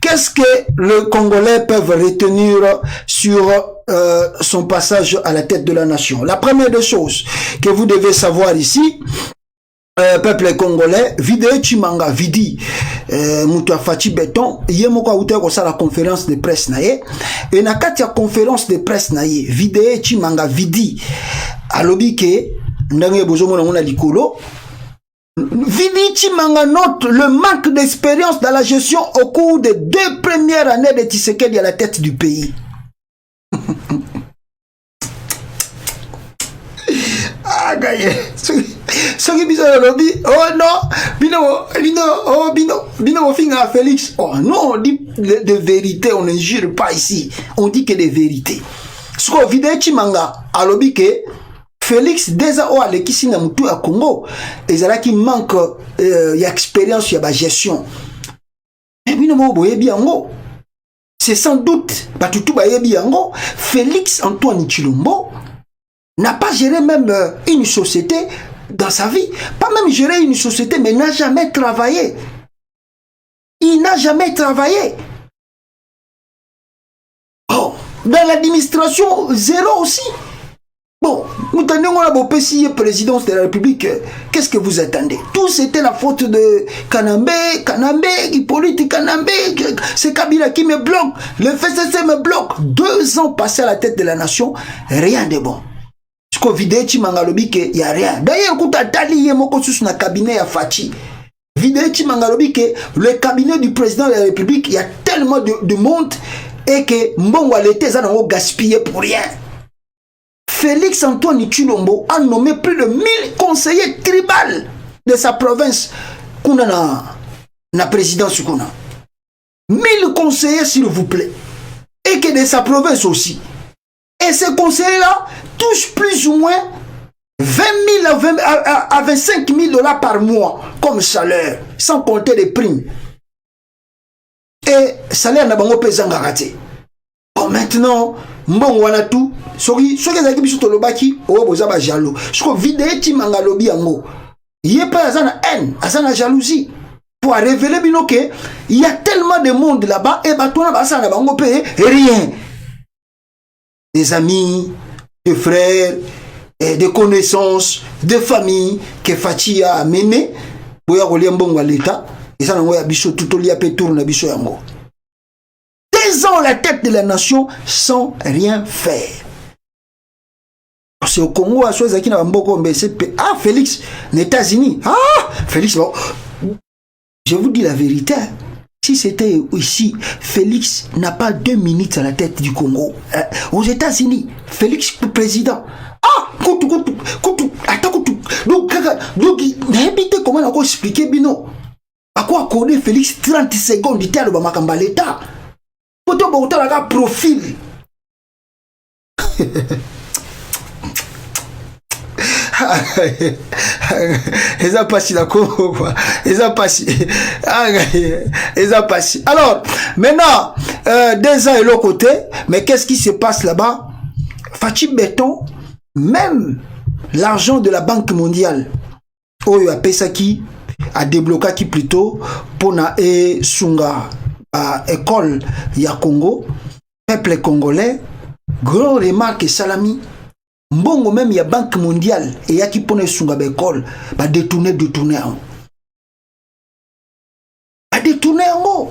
Qu'est-ce que les Congolais peuvent retenir sur son passage à la tête de la nation? La première des choses que vous devez savoir ici, peuple congolais, Vidé Chimanga Vidi Moutou Fachi Beton, yemoko aouté kosa la conférence de presse naye, et na katia conférence de presse naye, Vidé Chimanga Vidi, alobi ke, ndenge bozomo na mona likolo, Vidi Chimanga note le manque d'expérience dans la gestion au cours des 2 premières années de Tshisekedi à la tête du pays. Ah, gaye. Ce qui bizarre lobby, oh non, bino finga Félix. Oh non, on dit de vérité, on ne jure pas ici. On dit que des vérités. Ce qu'on vide Chimanga, à lobby que Félix déjà o alekisi na mutu à Congo, et là qui manque expérience ya ba gestion. Mais bino mo boye biango. C'est sans doute batutu ba yebi yango Félix Antoine Tshilombo n'a pas géré même une société dans sa vie. Pas même géré une société, mais n'a jamais travaillé. Il n'a jamais travaillé. Oh, dans l'administration, 0 aussi. Bon, nous entendez on a beau présidence de la République, qu'est-ce que vous attendez? Tout c'était la faute de Kanambe, Hippolyte Kanambe, c'est Kabila qui me bloque, le FCC me bloque. 2 ans passés à la tête de la nation, rien de bon. Ce qu'on vidéo Mangalobi il y a rien. D'ailleurs, quand Tali Yemoko sous na cabinet à Fachi, vidéo Mangalobi le cabinet du président de la République, il y a tellement de monde et que Mbongo l'été ça n'a gaspillé pour rien. Félix Antoine Tshilombo a nommé plus de 1000 conseillers tribaux de sa province qu'on a na présidence qu'on a. 1000 conseillers s'il vous plaît. Et que de sa province aussi. Et ces conseillers-là touchent plus ou moins 20 000 à 25 000 $ par mois comme salaire, sans compter les primes. Et salaire n'a pas raté. Bon, maintenant, bon, on a tout. Sorry, ce que vous avez dit, vous avez jaloux. Ce que vous avez dit, vous avez dit, il n'y a pas de haine, de jalousie. Pour révéler qu'il y a tellement de monde là-bas, et bah, toi, ça n'a pas rien. Des amis, des frères, des connaissances, des familles que Fachi a amené pour y aller à l'État. Et ça, on a bicho tout au lieu de tourner bicho yango. 2 ans à la tête de la nation sans rien faire. C'est au Congo, à Soazaki, na Mboko, MBCP. Ah, Félix, les États-Unis. Ah, Félix, bon. Je vous dis la vérité. Si c'était ici, Félix n'a pas 2 minutes à la tête du Congo. Aux États-Unis, Félix, président. Ah, attends, donc, n'habitez comment on a expliqué, Bino. À quoi accorder Félix 30 secondes du terme de Makamba l'État? Pour un profil. Ils ont passé la Congo, quoi. Ils ont passé. Alors, maintenant, 2 ans et l'autre côté, mais qu'est-ce qui se passe là-bas? Fachi Béton, même l'argent de la Banque mondiale, Oyo a Pesaki, a débloqué qui plutôt, pour na e Sunga, à école ya Congo, peuple congolais, gros remarque Salami. Mbongo même il y a Banque mondiale et il y a qui pone sunga l'école ba détourner en ba détourner en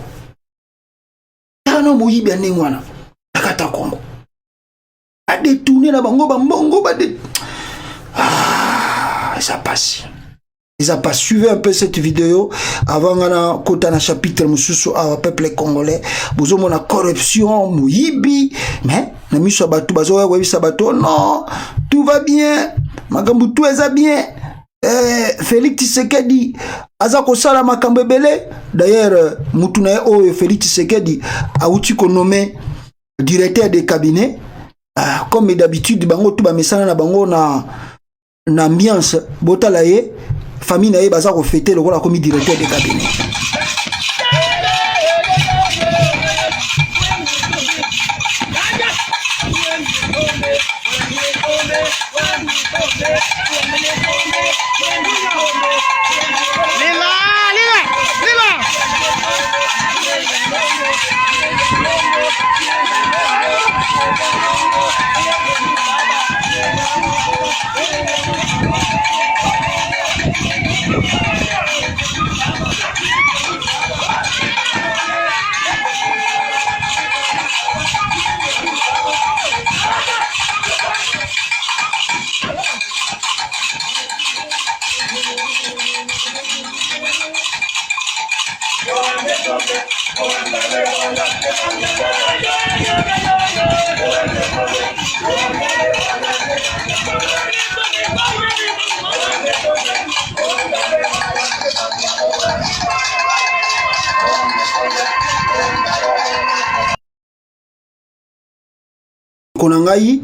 tano moyi bien ngwana nakata Congo ba détourner na bango ba mbongo ba ça passe. Ils ont pas suivi un peu cette vidéo avant qu'on kota na chapitre mususu à peuple congolais bozo mona corruption muyibi mais na miso bato bazo webi sabato non tout va bien makambu tout est bien Félix Tshisekedi aza ko sala makambu belé d'ailleurs mutu na o Félix Tshisekedi a uti ko nommé directeur de cabinet comme d'habitude bango tout ba mesana na bango na ambiance botala ye famille naïe baza ko fêter le rôle comme directeur de cabinet. Konangaï,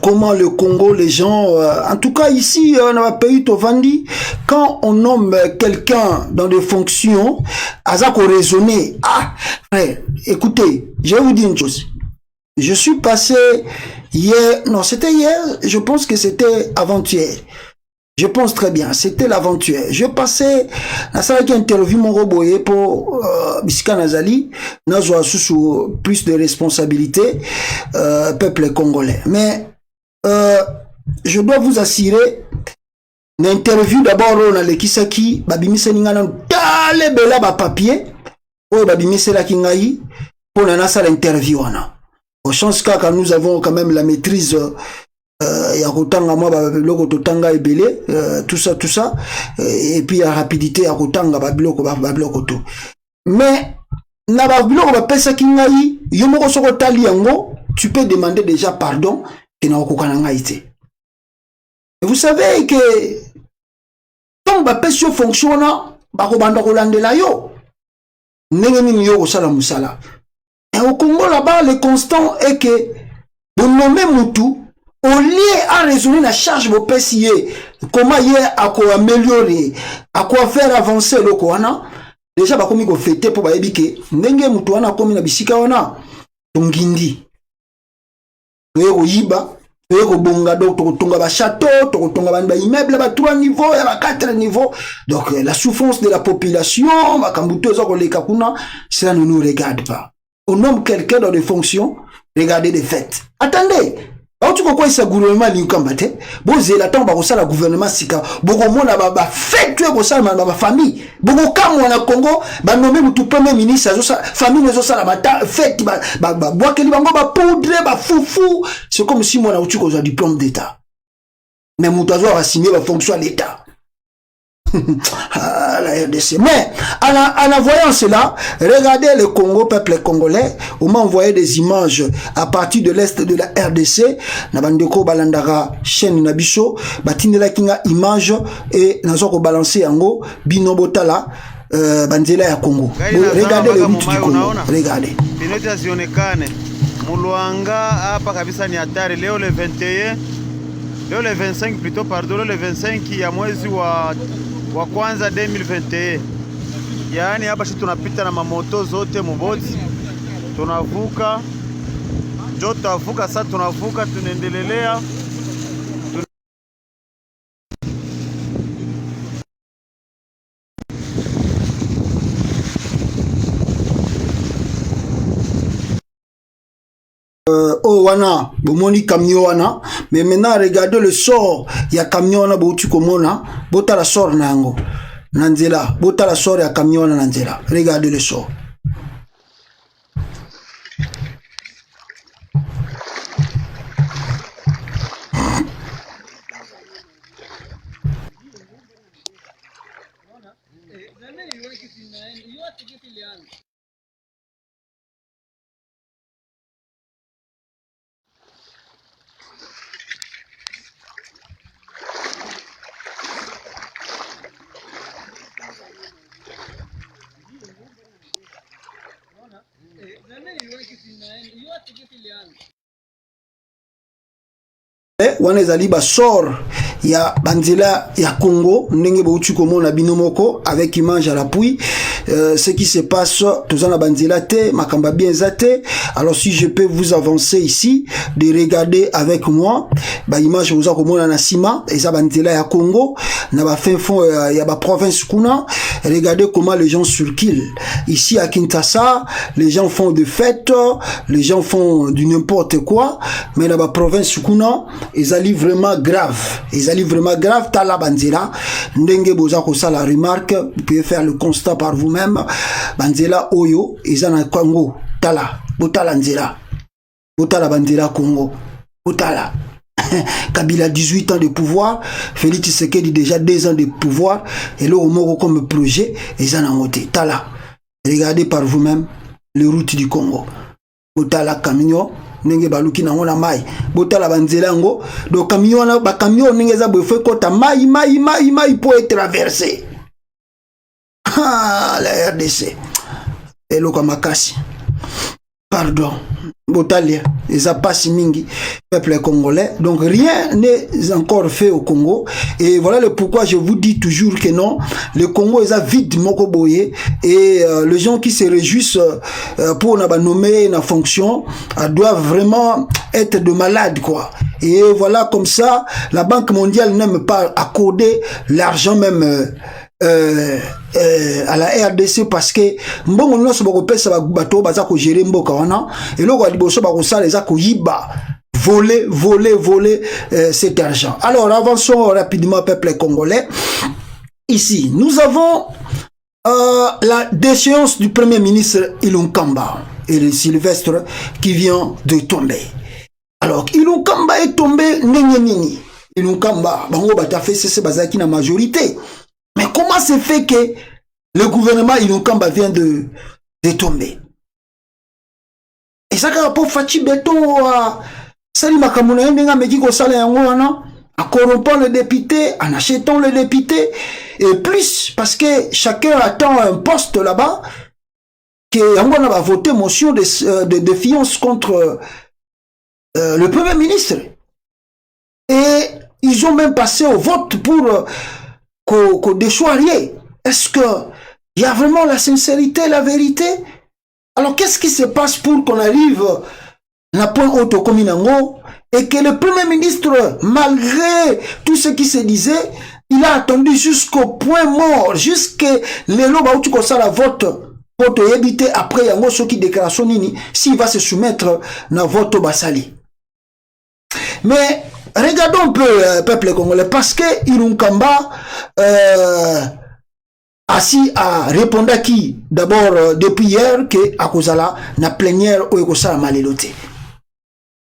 comment le Congo, les gens, en tout cas ici, dans le pays Tovandi, quand on nomme quelqu'un dans des fonctions, Azako raisonner. Ah, frère, écoutez, je vais vous dire une chose. Je suis passé hier, non, c'était hier, je pense que c'était avant-hier. Je pense très bien, c'était l'aventure. Je passais dans cette interview mon roboye pour Bisika Nazali, Nazwa sous plus de responsabilités, peuple congolais. Mais je dois vous assurer, l'interview d'abord on a lekisaki babimise ningana tale bela ba papier o babimise la kingai pour nasa l'interview wana. Au chance que nous avons quand même la maîtrise ya kotanga moi ba biloko totanga ebele tout ça et puis la rapidité ya kotanga ba biloko to. Mais na ba biloko ba pesa kingai yo moko soko tali yango, tu peux demander déjà pardon que na okokana ngai te. Et vous savez que quand ba pesa fonctionne ba ko banda ko landela yo ndenge nini yo osala musala. Et au Congo là-bas le constant est que vous nommez Moutou au lieu à raisonner la charge vos pesier comment hier à quoi améliorer à quoi faire avancer le koana déjà ba komi ko fêter pour ba ebike ndenge Moutou wana komi na bisika wana tongindi ko yiba ko bonga donc to tonga ba château to tonga ba immeuble ba 3 niveaux et ba 4 niveaux. Donc la souffrance de la population ba kambuto zo ko leka kuna, ça ne nous regarde pas. On nomme quelqu'un dans des fonctions, regardez des faits. Attendez, alors tu comprends ce gouvernement l'incambate, bon la temps ba la gouvernement sika, boko mona ba fait tuer ko ça ma famille, boko kam wana Congo, ba nommer mutu premier ministre zo famille zo sala ba fait ba bois que bango ba poudre ba foufou, c'est comme si moi na utu ko za diplôme d'état. Mais mutu zo va signer ba fonction à l'état. Ah, la RDC. Mais en voyant cela, regardez le Congo, peuple congolais, on m'a envoyé des images à partir de l'est de la RDC. Nabandeko balandara chaîne nabiso, batindela kinga image et nazoko balancer yango binobotala banzela ya Congo. Regardez les routes du Congo. Regardez. Pinoti zionekane. Muluanga hapa kabisa ni hatari leo le 21. Leo le 25 plutôt pardon, le 25 ya mwezi wa kwanza 2021. Yaani hapa sisi tunapita na mamoto zote muboti. Tunavuka. Jo tutavuka sasa tunavuka tunaendelea. Oh wana bomoni camion wana, mais maintenant regardez le sort ya camion wana boutu komona bota la sort nango nanzela bota la sort ya camion wana nanzela, regardez le sort. Wana ezali ba sort ya banzela ya Congo ndenge boutu komona binomoko avec image à l'appui. Ce qui se passe tous en banzela te makamba bien zate. Alors si je peux vous avancer ici de regarder avec moi ba image vous komona na sima eza banzela ya Congo na ba fin fond ya ba province kuna. Regardez comment les gens circulent ici à Kinshasa, les gens font de fêtes, les gens font du n'importe quoi, mais dans la province kuna ils allaient vraiment grave. Ils allaient vraiment grave. Tala banzela. Ndenge boza ko la remarque. Vous pouvez faire le constat par vous-même. Banzela oyo. Ils en Congo. Tala. Botala nzela. Botala banzela Congo. Botala. Kabila 18 ans de pouvoir. Félix Tshisekedi déjà 2 ans de pouvoir. Et là, au Moro comme projet. Ils en ont été. Tala. Regardez par vous-même les routes du Congo. Botala camion. Nenge baluki na ngona mai botala banzela ngo do camion na ba camion nenge za bofé kota mai pour être traversé. Ah la RDC eloko makasi pardon botalia eza pasi mingi peuple congolais, donc rien n'est encore fait au Congo. Et voilà le pourquoi je vous dis toujours que non, le Congo est vide moko boye, et les gens qui se réjouissent pour na nommer na fonction doivent vraiment être de malades quoi. Et voilà, comme ça la Banque mondiale n'aime pas accorder l'argent même à la RDC, parce que mbongo nyonso bako pesa bato baza ko gérer mboka wana eloko liboso bako sala eza ko yiba voler cet argent. Alors, avançons rapidement, peuple congolais. Ici, nous avons la déchéance du Premier ministre Ilunkamba et le Sylvestre qui vient de tomber. Alors, Ilunkamba est tombé, nini. Ilunkamba, bango bata fait c'est bazaki na majorité. Mais comment se fait que le gouvernement Ilunkamba vient de tomber? Et ça ka po fachi beto sali makamuna ndenga meki ko sala yango wana, en corrompant le député, en achetant le député, et plus parce que chacun attend un poste là-bas, que on va voter motion de défiance contre le Premier ministre. Et ils ont même passé au vote pour qu'on déchoirie. Est-ce qu'il y a vraiment la sincérité, la vérité? Alors qu'est-ce qui se passe pour qu'on arrive à la point haute communango et que le Premier ministre, malgré tout ce qui se disait, il a attendu jusqu'au point mort, jusqu'à les loba où tu connais la vote pour te éviter après yango ce qui déclaration nini s'il va se soumettre na vote basali. Mais regardons un peu peuple congolais parce que Ilunkamba assis à répondre à qui d'abord depuis hier que à cause la na plénière ou ekosala maleloté.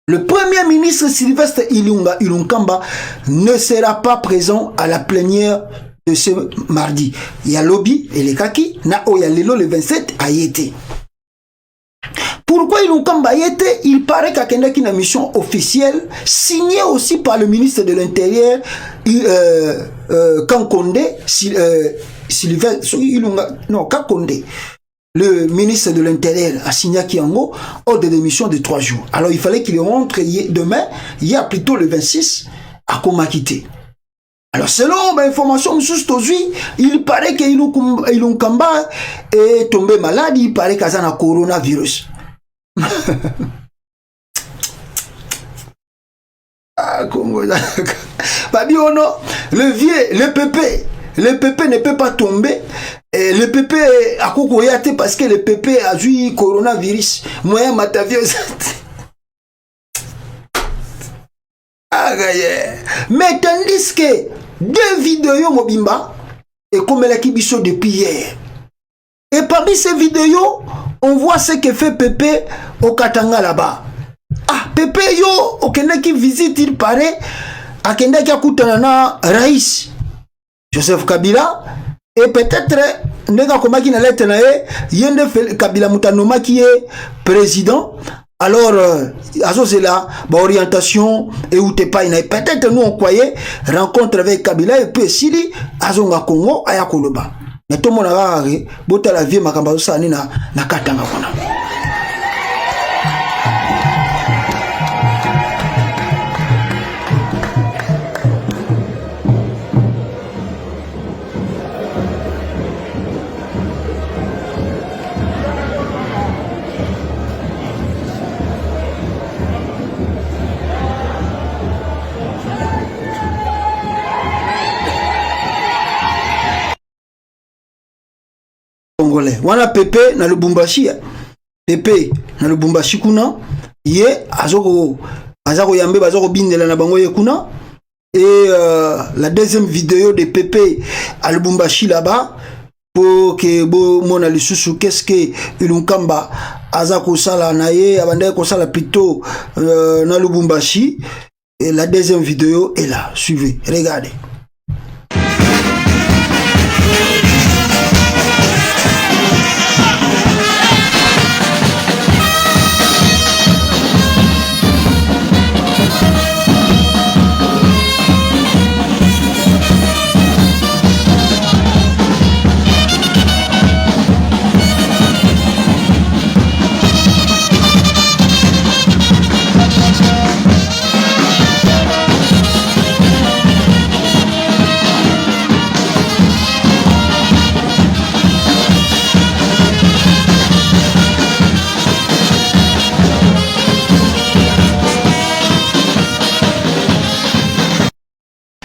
Le Premier ministre Sylvestre Ilunkamba ne sera pas présent à la plénière de ce mardi. Il y a lobby et les kaki na oyalelo le 27 a été. Pourquoi Ilunkamba y était? Il paraît qu'il y a une mission officielle signée aussi par le ministre de l'Intérieur Kankonde Sylvestre Kankonde. Le ministre de l'Intérieur a signé Kiango ordre de démission de 3 jours. Alors il fallait qu'il rentre demain, il y a plutôt le 26 à Komakité. Alors selon l'information aujourd'hui, il paraît que Ilunkamba est tombé malade, il paraît qu'il y a un coronavirus. Ah, Congo. Babiono, le PP ne peut pas tomber. Et le PP a kokoyate parce que le PP a eu coronavirus. Moyen matavio. Mais tandis que 2 vidéos mobimba et comme la kibiso depuis hier. Et parmi ces vidéos, on voit ce que fait Pépé au Katanga là-bas. Ah, Pépé yo, au Kenya qui visite, il paraît, à Kenya qui a Koutanana Raïs, Joseph Kabila, et peut-être, nega komaki na lettre na yende Kabila Mutanoma qui est président. Alors, azo c'est là, orientation, et où t'es pas, peut-être nous on croyait, rencontre avec Kabila, et puis Sili, azo nga Congo, aya Koloba. Mais tout le monde a regardé, bota la vie, makambazo sa ni na Katanga kona. Wana Pépé na Lubumbashi. Pépé na Lubumbashi kuna. Ye azoko yambe bazoko bindela na bango ye kuna. Et la deuxième vidéo de Pépé à Lubumbashi là-bas pour que bo mona lisusu qu'est-ce que Ilunkamba azako sala na ye abandai ko sala plutôt na Lubumbashi. Et la deuxième vidéo est là. Suivez, regardez.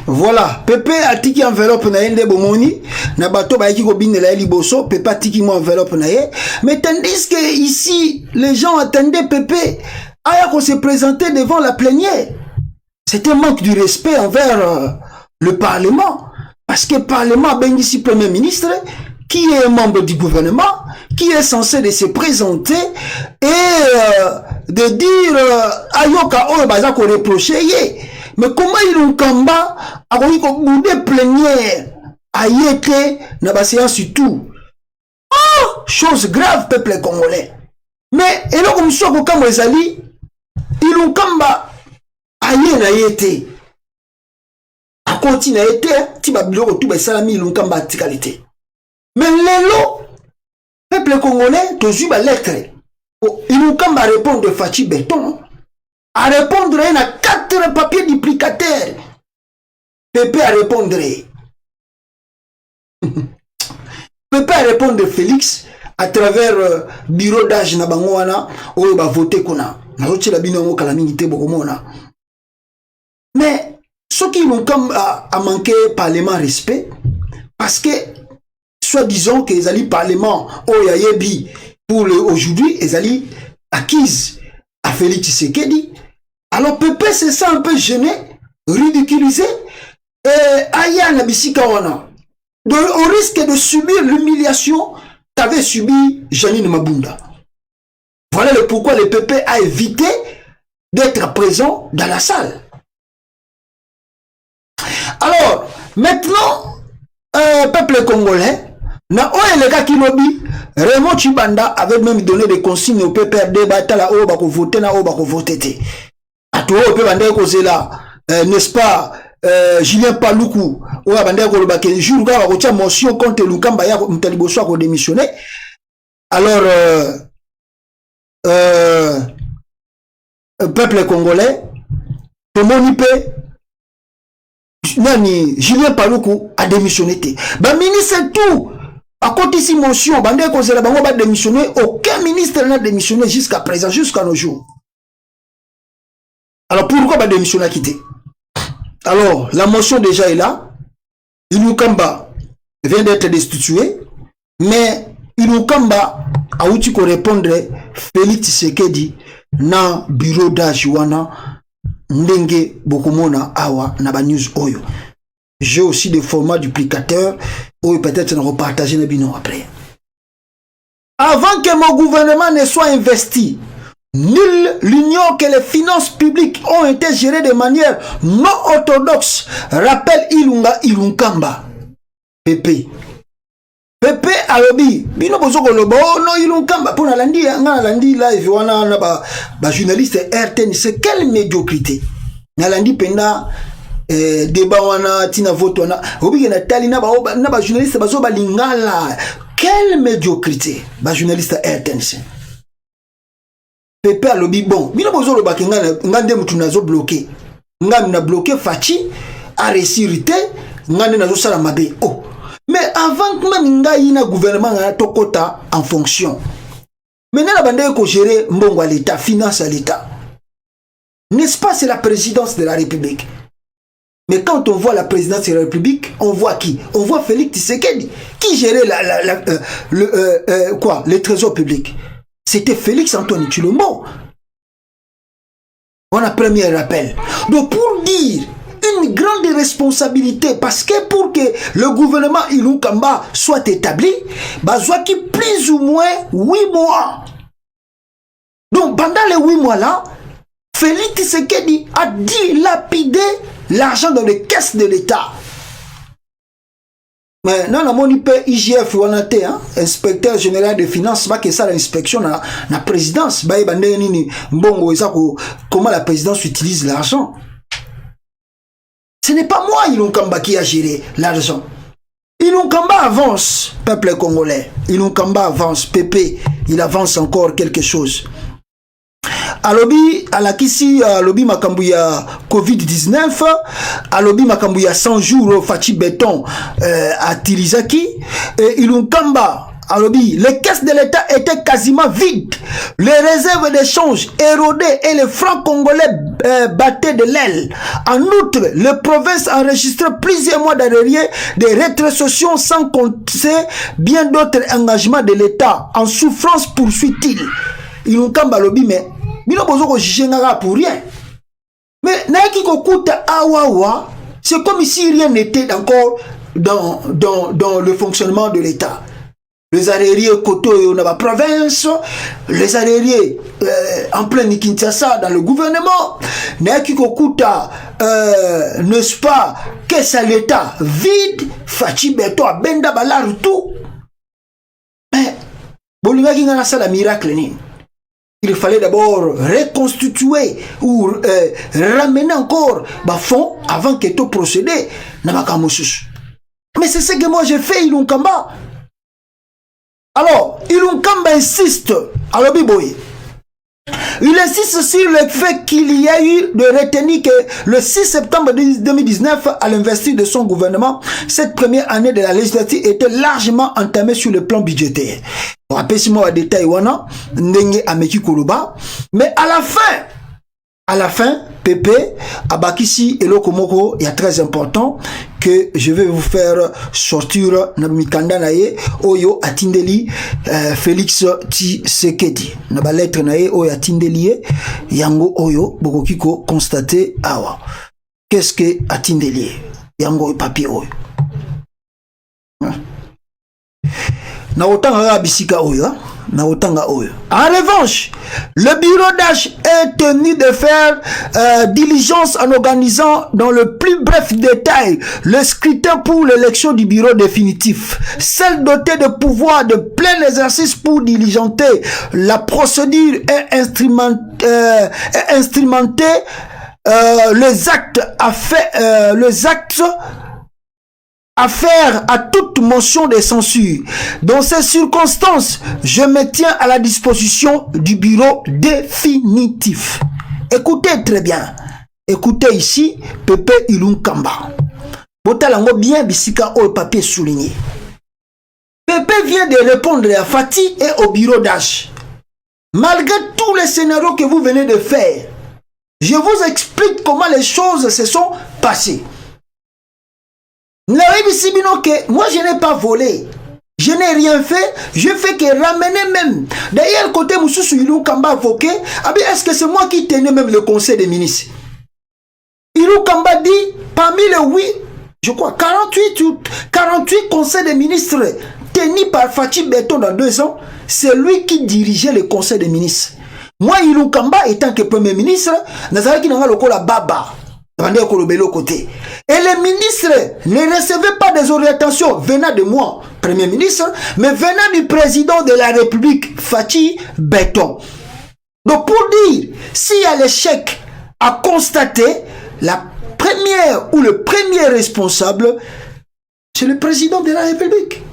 Voilà, Pépé a tiki enveloppe na yende bomoni, na bato ba yiki ko bindela liboso, Pépé a tiki mo enveloppe na ye, mais tandis que ici les gens attendaient Pépé aya qu'on se présentait devant la plénière. C'est un manque de respect envers le Parlement. Parce que le Parlement a ici Premier ministre, qui est membre du gouvernement, qui est censé de se présenter et de dire ayoka oyo baza ko reprocher. Mais comment ils ont kamba a ko plénière ayete na ba séance surtout. Oh, chose grave peuple congolais. Mais et là comme ça ko kamo ezali ils ont kamba aye na yete. A continue à être ti ba biloko tout ba salami ils ont kamba tikalité. Mais lelo peuple congolais tozu ba lettre. Ils ont kamba répondre de Fachi Béton. À répondre à 4 papiers duplicataires. Pépé à répondre. Pépé à répondre de Félix à travers bureau d'âge na bangoana ou ba voter kona. Na roche la bino ngo kala mingi te bokomona. Mais ceux qui ont comme à manquer parlement respect parce que soit disons que les alliés parlement oh yayebi pour aujourd'hui les alliés acquises à Félix Tshisekedi. Alors Pépé se sent un peu gêné, ridiculisé, et Aya Nabisika Wana, au risque de subir l'humiliation qu'avait subi Janine Mabunda. Voilà le pourquoi le Pépé a évité d'être présent dans la salle. Alors, maintenant, peuple congolais, na oye les gars qui lobby, Raymond Chibanda avait même donné des consignes au PPRD, batala o bako voter na o bako voter. Ato o pe bande ko zela, n'est-ce pas, Julien Paluku, o bande ko lobake jour ga bako tia motion contre Lukamba ya Mtaliboso a ko démissionner. Alors peuple congolais, tout le monde nani Julien Paluku a démissionné. Ba ministre tout à côté de motion, bande ko zela bango ba démissionner, aucun ministre n'a démissionné jusqu'à présent, jusqu'à nos jours. Alors pourquoi va démissionner à quitter? Alors la motion déjà est là. Ilukamba vient d'être destitué, mais Ilukamba a outil qu'on répondre Félix Tshisekedi na bureau d'Ajuana ndenge bokomona awa na ba news oyo. J'ai aussi des formats duplicateurs ou peut-être on repartager les binômes après. Avant que mon gouvernement ne soit investi, nul l'ignore que les finances publiques ont été gérées de manière non orthodoxe. Rappelle Ilunga Ilunkamba. Pépé. Pépé alobi. Bino bozoko lobo no Ilunkamba. Pour la landi live wana na ba journaliste RTN. C'est quelle médiocrité. Na landi penda débat wana tina vote wana. Obi na tali na ba journaliste bazo ba lingala. Quelle médiocrité. Ba journaliste RTN. Pépé a lobby bon. Bino bozo lo bakenga ngande mutu nazo bloqué. Ngam na bloqué Fachi a récirité ngande nazo sala mabe. Oh. Mais avant que même ngai na gouvernement na tokota en fonction. Maintenant la bande ko gérer mbongo à l'état, finance à l'état. N'est-ce pas c'est la présidence de la République. Mais quand on voit la présidence de la République, on voit qui? On voit Félix Tshisekedi qui gérait le trésor public. C'était Félix Antoine Tshilombo. On a premier rappel. Donc pour dire une grande responsabilité, parce que pour que le gouvernement Ilunkamba soit établi, besoin qui plus ou moins 8 mois. Donc pendant les 8 mois là, Félix Tshisekedi a dilapidé l'argent dans les caisses de l'État. Mais non, on a pas IGF ou inspecteur général des finances, pas que ça l'inspection na présidence, comment la présidence utilise l'argent. Ce n'est pas moi Ilunkamba qui a géré l'argent. Ilunkamba avance, peuple congolais. Ilunkamba avance, Pépé, il avance encore quelque chose. Alobi alakisi alobi makambu ya COVID-19, alobi makambu ya 100 jours Fachi Béton à Tirizaki, et Ilunkamba alobi les caisses de l'État étaient quasiment vides, les réserves d'échange érodées et les francs congolais battaient de l'aile. En outre, les provinces enregistraient plusieurs mois d'arriérés, des rétrocessions sans compter bien d'autres engagements de l'État en souffrance, poursuit-il. Ilunkamba alobi mais bino bozo ko jingaka pour rien. Mais naiki ko kuta awawa, c'est comme si rien n'était encore dans le fonctionnement de l'État. Les arriérés Koto dans la province, les arriérés en plein Kinshasa dans le gouvernement, naiki ko kuta n'est-ce pas, qu'est-ce à l'État vide, Fachi Beto Benda Balar tout. Mais Bolinga qui n'a pas la miracle ni. Il fallait d'abord reconstituer ou ramener encore bas fond avant que tout procédé n'a pas camouflé. Mais c'est ce que moi j'ai fait, Ilunkamba. Alors, Ilunkamba insiste, alors Biboye. Il insiste sur le fait qu'il y a eu de retenir que le 6 septembre 2019, à l'investiture de son gouvernement, cette première année de la législature était largement entamée sur le plan budgétaire. On rappelle si moi détail wana, ndenge ameki koloba, mais à la fin, Pépé, Abakisi et Lokomoko, il y a très important que je vais vous faire sortir Namikanda Naye, Oyo Atindeli, Félix Tshisekedi. Naba lettre Naye, Oyo Atindeli, Yango Oyo, Bokokiko, constaté, awa. Qu'est-ce que Atindeli? Yango papier Oyo. Na otanga bisika Oyo, na otanga Oyo. En revanche, le bureau d'âge est tenu de faire diligence en organisant dans le plus bref détail le scrutin pour l'élection du bureau définitif. Celle dotée de pouvoir de plein exercice pour diligenter la procédure et instrumenter les actes à faire à toute motion de censure. Dans ces circonstances, je me tiens à la disposition du bureau définitif. Écoutez très bien. Écoutez ici, Pépé Ilunkamba. Botalango bien bisika au papier souligné. Pépé vient de répondre à Fati et au bureau d'âge. Malgré tous les scénarios que vous venez de faire, je vous explique comment les choses se sont passées. Moi je n'ai pas volé, je n'ai rien fait, je fais que ramener même. D'ailleurs côté Moussou Ilunkamba avoqué, est-ce que c'est moi qui tenais même le conseil des ministres? Ilunkamba dit parmi les 48 conseils des ministres tenus par Fachi Beto dans 2 ans, c'est lui qui dirigeait le conseil des ministres. Moi Ilunkamba étant que premier ministre, Nazaraki Nanga Lokola Baba. Et les ministres ne recevaient pas des orientations venant de moi, Premier ministre, mais venant du président de la République, Fachi Beton. Donc pour dire, s'il y a l'échec à constater, la première ou le premier responsable, c'est le président de la République.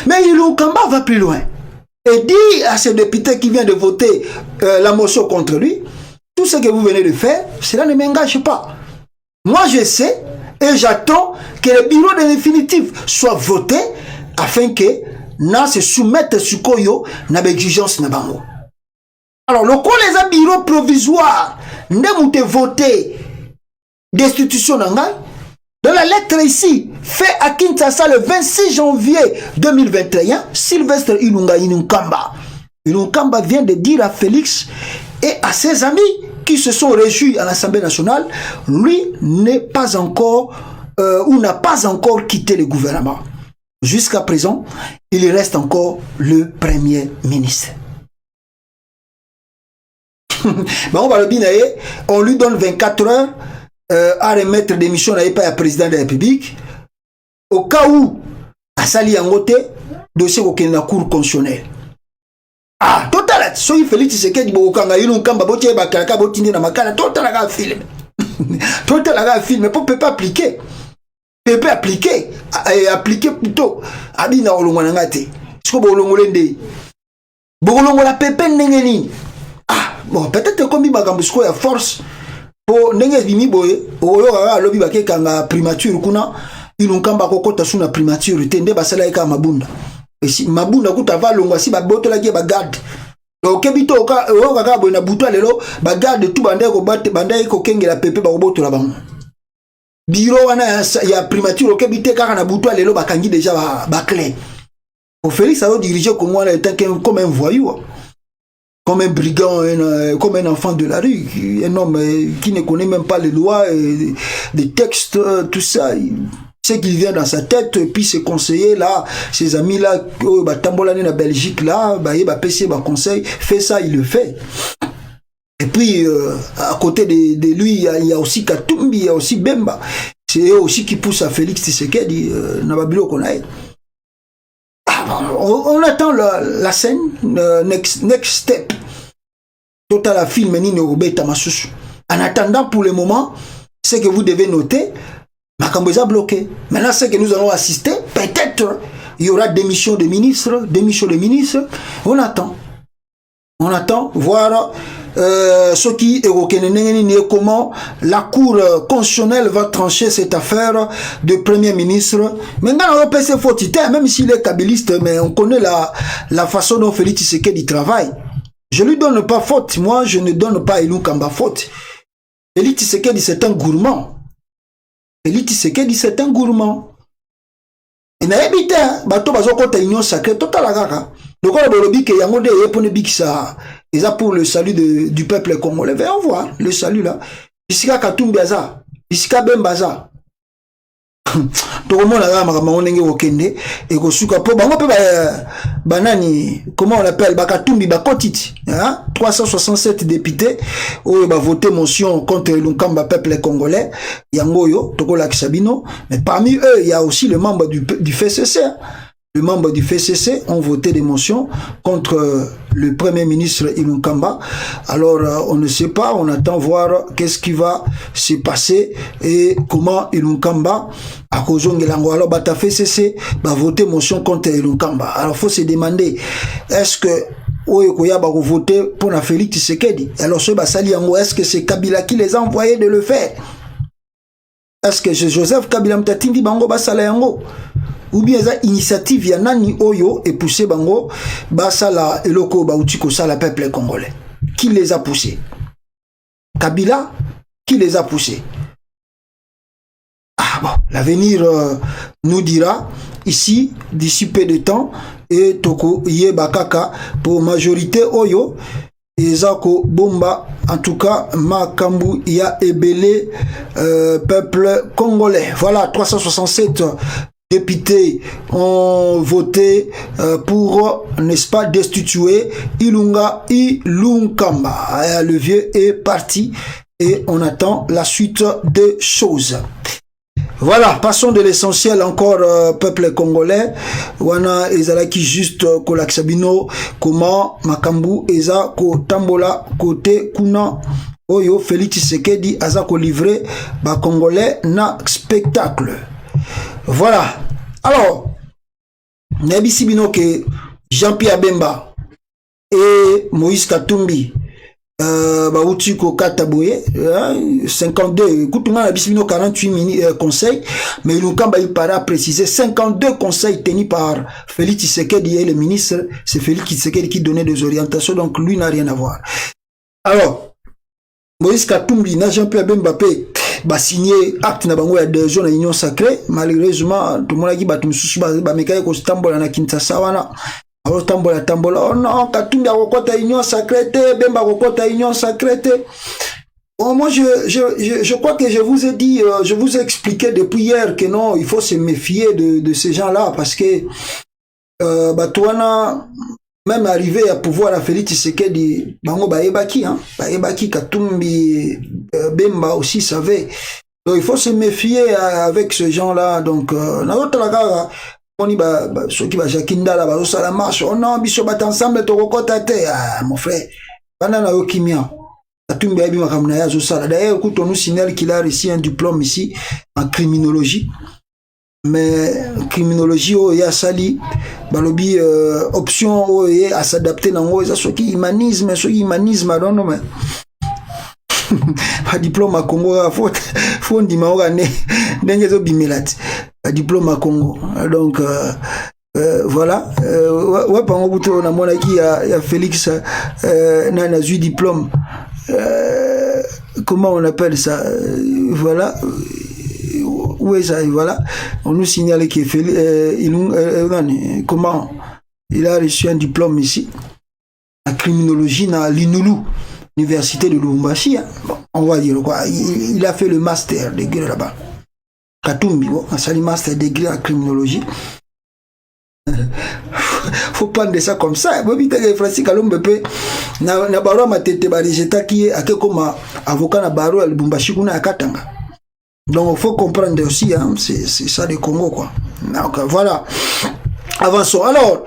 Mais Ilunkamba va plus loin et dit à ce député qui vient de voter la motion contre lui, tout ce que vous venez de faire, cela ne m'engage pas. Moi, je sais et j'attends que le bureau définitif soit voté afin que na se soumette sur Koyo na exigence na bango. Alors, le coup les bureau provisoire ne mute voté destitution nanga. Dans la lettre ici, fait à Kinshasa le 26 janvier 2021, Sylvestre Ilunkamba. Ilunkamba vient de dire à Félix et à ses amis qui se sont réjouis à l'Assemblée nationale, lui n'est pas encore ou n'a pas encore quitté le gouvernement. Jusqu'à présent, il reste encore le premier ministre. On lui donne 24 heures à remettre des missions à la président de la République. Au cas où, à Sali Angote, dossier au la Cour constitutionnelle. Ah, total, soy Félix Tshisekedi Bokanga Ilunkamba botie bakaka botindi na makala total aga film. Total aga film, mais peut pas appliquer. Peut pas appliquer et appliquer plutôt abina olongo ngate. Siko bolongo lende. Bolongo la pepe ndengeni. Ah, bon, peut-être comme makambo siko ya force pour ndenge bimi boye, oyo ga lobi bakeka primature kuna Ilunkamba kokota suna primature tende basala eka mabunda. Et si mabunda kutava longwa si ba boto la gie ba garde. Donc kebito oka kaka boy na buto lelo ba garde tout bande ko batte bande ko kengela pepe ba boto la bango. Biro wana ya primature kebite kaka na buto lelo ba kangi déjà ba clé. Au Félix a dirigé comme moi comme un voyou. comme un brigand, comme un enfant de la rue, un homme qui ne connaît même pas les lois, les textes, tout ça. Ce qui vient dans sa tête, puis ses conseillers là, ses amis là, Tambolane en Belgique là, PC, conseil, fait ça, il le fait. Et puis, à côté de lui, il y a aussi Katumbi, il y a aussi Bemba. C'est eux aussi qui poussent à Félix Tshisekedi, Nababilo Konae. On attend la scène, next step. Total la film Nini Robeta Masusu. En attendant, pour le moment, ce que vous devez noter, Makamboza bloqué. Maintenant, ce que nous allons assister, peut-être, il y aura démission de ministres. On attend. Voir ce qui est comment la Cour constitutionnelle va trancher cette affaire de Premier ministre. Maintenant, on peut se faute, même s'il est kabiliste, mais on connaît la façon dont Félix Tshisekedi travaille. Je lui donne pas faute. Moi, je ne donne pas Ilunga Kamba faute. Félix Tshisekedi, c'est un gourmand. Félix Tshisekedi, c'est un gourmand. Et n'a habité, bateau bazokota union sacrée, total la gaga. Donc, on a dit que Yango de Yeponebik ça, et ça pour le salut du peuple congolais. On voit le salut là. Bisika Katumbi Aza, Bisika Bembaza. Tout le monde a dit okende et ko suka po bango pe banani comment on l'appelle Bakatumbi Bakotiti, hein, 367 députés ont voté motion contre Lunkamba peuple congolais yango yo tokola kisabino, mais parmi eux il y a aussi le membre du FCC. Les membres du FCC ont voté des motions contre le Premier ministre Ilunga Kamba. Alors, on ne sait pas, on attend voir qu'est-ce qui va se passer et comment Ilunga Kamba, à cause de l'ango, alors, bata FCC, va voter motion contre Ilunga Kamba. Alors, faut se demander, est-ce que Oyekoya va voter pour la Félix Tshisekedi? Alors, ce Basali Yango, est-ce que c'est Kabila qui les a envoyés de le faire? Est-ce que c'est Joseph Kabila Mtatindi Bango Basala Yango? Ou bien ça initiative ya nani oyo et poussé bango basala eloko bautiko sala peuple congolais. Qui les a poussés? Kabila? Qui les a poussés? Ah bon, l'avenir nous dira ici d'ici peu de temps et toko ye bakaka pour majorité oyo ezako bomba en tout cas makambu ya ebele peuple congolais. Voilà 367 députés ont voté pour, n'est-ce pas, destituer Ilunga Kamba. Le vieux est parti et on attend la suite des choses. Voilà, passons de l'essentiel encore, peuple congolais. Wana ezalaki juste kolaksabino comment makambu eza ko tambola côté kuna oyo Félix Tshisekedi aza ko livrer ba congolais na spectacle. Voilà. Alors, Nabisi Binoke, Jean-Pierre Bemba et Moïse Katumbi, Bautiko Kataboye, 52, écoute, Nabisi Bino 48 conseils, mais Ilunga Kamba il paraît préciser 52 conseils tenus par Félix Tshisekedi et le ministre, c'est Félix Tshisekedi qui donnait des orientations, donc lui n'a rien à voir. Alors, Moïse Katumbi, Jean-Pierre Bemba, bah signé acte na bango ya deux jours na union sacrée, malheureusement tout le monde a dit bah tout susu bah mekaye ko stambola na Kinshasa wana alors tambola oh non Katumbi akokota union sacrée te Bemba akokota union sacrée te. Bon, moi je crois que je vous ai dit je vous ai expliqué depuis hier que non, il faut se méfier de ces gens-là parce que bah toi même arrivé à pouvoir à Félix Tshisekedi bango baebaki hein baebaki Katumbi Bemba aussi savait, donc il faut se méfier avec ce gens là. Donc na autre la on y ceux qui va jakinda là ba ça la marche on a biso bat ensemble to kokota te mon frère bana na yokimia Katumbi abi makamna ya zo sala. D'ailleurs écoute on nous signale qu'il a reçu un diplôme ici en criminologie, mais criminologie oh ya sali balobi option oh ya à s'adapter nango ça ce qui humanisme non mais un diplôme à Congo faut ndima ogane ndenge zo bimelati un diplôme à Congo. Donc voilà ouais pango buto na mona ki ya Félix na eu diplôme comment on appelle ça voilà. Oui, ça, voilà. On nous signale qu'il comment il a reçu un diplôme ici. la criminologie dans l'Inulu, l'université de Lubumbashi. Hein. Bon, on va dire quoi. Il a fait le master degré là-bas. Katumbi, bon, un master degré en criminologie. Faut prendre ça comme ça. Francis Kalombe peut na baro matete ba rejeta qui est comme avocat na baro Lubumbashi kuna akatanga. Donc faut comprendre aussi hein, c'est ça le Congo quoi. Donc voilà. Avançons. Alors,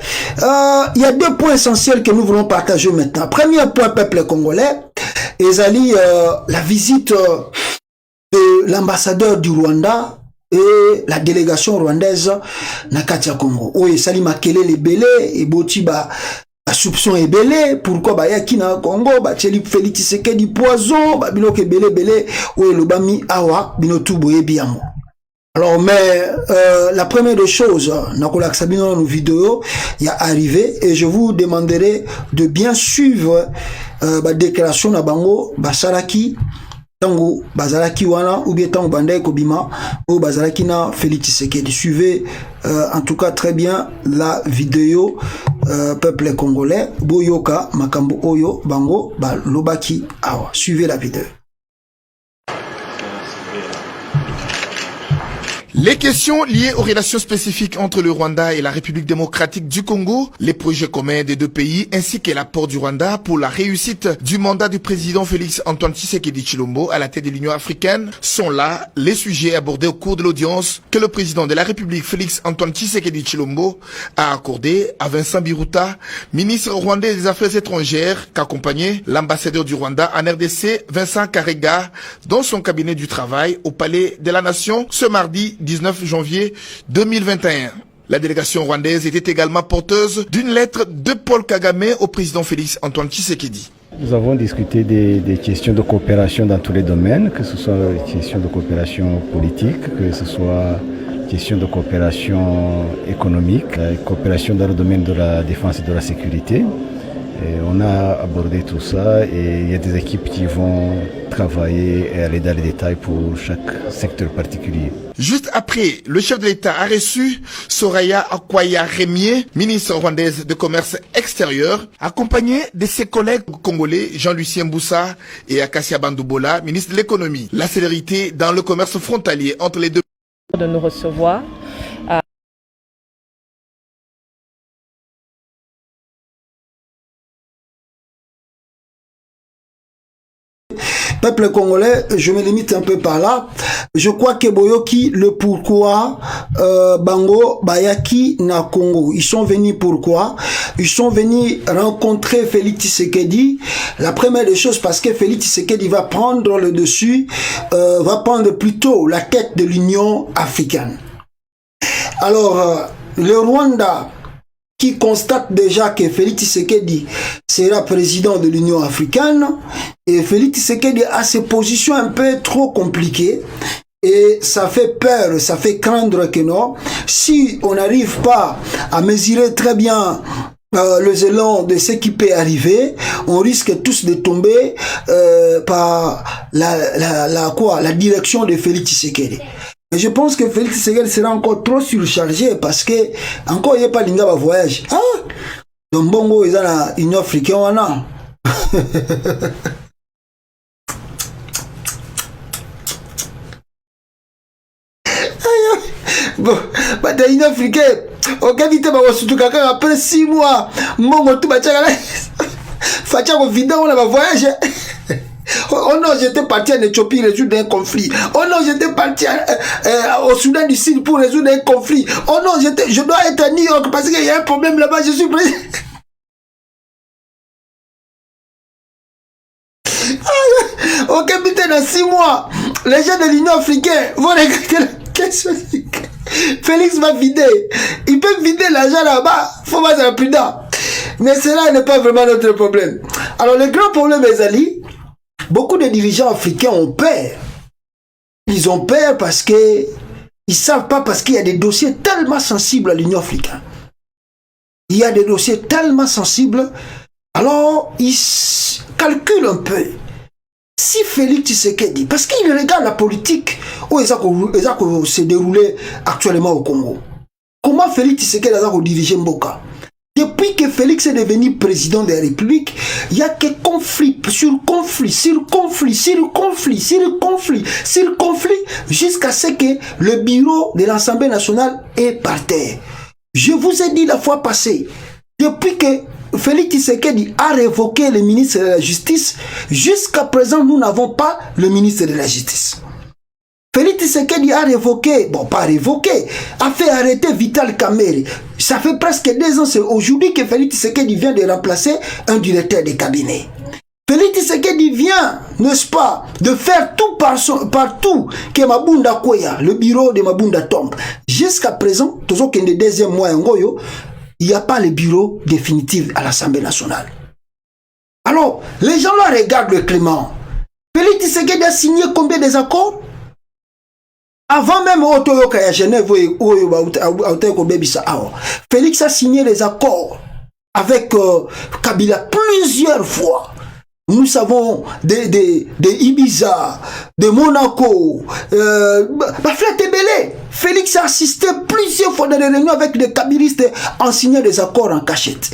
il y a deux points essentiels que nous voulons partager maintenant. Premier point, peuple congolais, ezali la visite de l'ambassadeur du Rwanda et la délégation rwandaise na Katia Congo. Oui, Sali Makele les belé et Botiba soupçon est belé. Pourquoi ba yaki na Congo ba tcheli Félix Tshisekedi poison ba bino ke belé ou le bami awa bino tubo ebiamo. Alors, mais la première des choses, dans nos vidéos, il y a arrivé et je vous demanderai de bien suivre la déclaration de Bango, Basaraki, Tango, Bazaraki Wana, ou bien Tango Bandai Kobima, ou Bazaraki na Félix Tshisekedi. Suivez en tout cas très bien la vidéo, peuple congolais, Boyoka, Makambo Oyo, Bango, Lobaki, Awa. Suivez la vidéo. Les questions liées aux relations spécifiques entre le Rwanda et la République démocratique du Congo, les projets communs des deux pays ainsi que l'apport du Rwanda pour la réussite du mandat du président Félix Antoine Tshisekedi Tshilombo à la tête de l'Union africaine sont là les sujets abordés au cours de l'audience que le président de la République Félix Antoine Tshisekedi Tshilombo a accordé à Vincent Biruta, ministre rwandais des Affaires étrangères, qu'accompagnait l'ambassadeur du Rwanda en RDC Vincent Karega dans son cabinet du travail au Palais de la Nation ce mardi 19 janvier 2021. La délégation rwandaise était également porteuse d'une lettre de Paul Kagame au président Félix Antoine Tshisekedi. Nous avons discuté des questions de coopération dans tous les domaines, que ce soit des questions de coopération politique, que ce soit des questions de coopération économique, coopération dans le domaine de la défense et de la sécurité. Et on a abordé tout ça et il y a des équipes qui vont travailler et aller dans les détails pour chaque secteur particulier. Juste après, le chef de l'État a reçu Soraya Akwaya Rémier, ministre rwandaise de commerce extérieur, accompagné de ses collègues congolais Jean-Lucien Boussa et Akassia Bandoubola, ministre de l'économie. La célérité dans le commerce frontalier entre les deux de nous recevoir. Peuple congolais, je me limite un peu par là. Je crois que Boyoki, le pourquoi Bango, Bayaki, na Congo. Ils sont venus pourquoi? Ils sont venus rencontrer Félix Tshisekedi. La première des choses, parce que Félix Tshisekedi va prendre le dessus, va prendre plutôt la tête de l'Union africaine. Alors, le Rwanda, qui constate déjà que Félix Tshisekedi sera président de l'Union africaine, et Félix Tshisekedi a ses positions un peu trop compliquées, et ça fait peur, ça fait craindre que non, si on n'arrive pas à mesurer très bien les élans de ce qui peut arriver, on risque tous de tomber par la direction de Félix Tshisekedi. Et je pense que Félix Tshisekedi sera encore trop surchargé parce que encore il n'y a pas l'inga va voyage. Ah, donc bongo ils ont la Union africaine on a. Bon, bah dans l'Union africaine, on a vite bah surtout quelqu'un après 6 mois, mon tout bah tiens là, fatia au vidéo on a voyage. Oh non, j'étais parti en Éthiopie résoudre un conflit. Oh non, j'étais parti au Soudan du Sud pour résoudre un conflit. Oh non, je dois être à New York parce qu'il y a un problème là-bas, je suis prêt. Ok, putain, dans 6 mois, les gens de l'Union africaine vont regarder la question. Félix va vider. Il peut vider l'argent là-bas. Faut pas être prudent. Mais cela n'est pas vraiment notre problème. Alors, le grand problème, les alliés, beaucoup de dirigeants africains ont peur. Ils ont peur parce que ils savent pas, parce qu'il y a des dossiers tellement sensibles à l'Union africaine. Il y a des dossiers tellement sensibles. Alors, ils calculent un peu. Si Félix Tshisekedi, parce qu'il regarde la politique où il se déroulé actuellement au Congo. Comment Félix Tshisekedi a dirigé Mboka? Depuis que Félix est devenu président de la République, il n'y a que conflit sur conflit, sur conflit, sur conflit, sur conflit, sur conflit, jusqu'à ce que le bureau de l'Assemblée nationale est par terre. Je vous ai dit la fois passée, depuis que Félix Tshisekedi a révoqué le ministre de la Justice, jusqu'à présent, nous n'avons pas le ministre de la Justice. Félix Tshisekedi a révoqué, bon pas révoqué, a fait arrêter Vital Kamerhe. Ça fait presque 2 ans, c'est aujourd'hui que Félix Tshisekedi vient de remplacer un directeur de cabinet. Félix Tshisekedi vient, n'est-ce pas, de faire tout partout que Mabunda Koya, le bureau de Mabunda tombe. Jusqu'à présent, toujours qu'il y a 2e mois en Goyo, il n'y a pas le bureau définitif à l'Assemblée nationale. Alors, les gens là regardent le climat. Félix Tshisekedi a signé combien des accords? Avant même Otoyoka à Genève, Félix a signé les accords avec Kabila plusieurs fois. Nous savons de Ibiza, de Monaco, Félix a assisté plusieurs fois dans des réunions avec des kabylistes en signant des accords en cachette.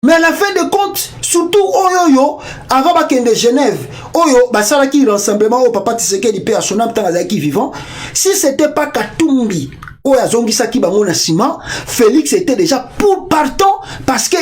Mais à la fin de compte, surtout Oyoyo, avant de Genève, Oyo, Basaraki rassemblement au papa Tshisekedi paix à son âme tant qui vivant, si c'était pas Katumbi, Oya Zongisaki Bango Sima, Félix était déjà pour partant parce que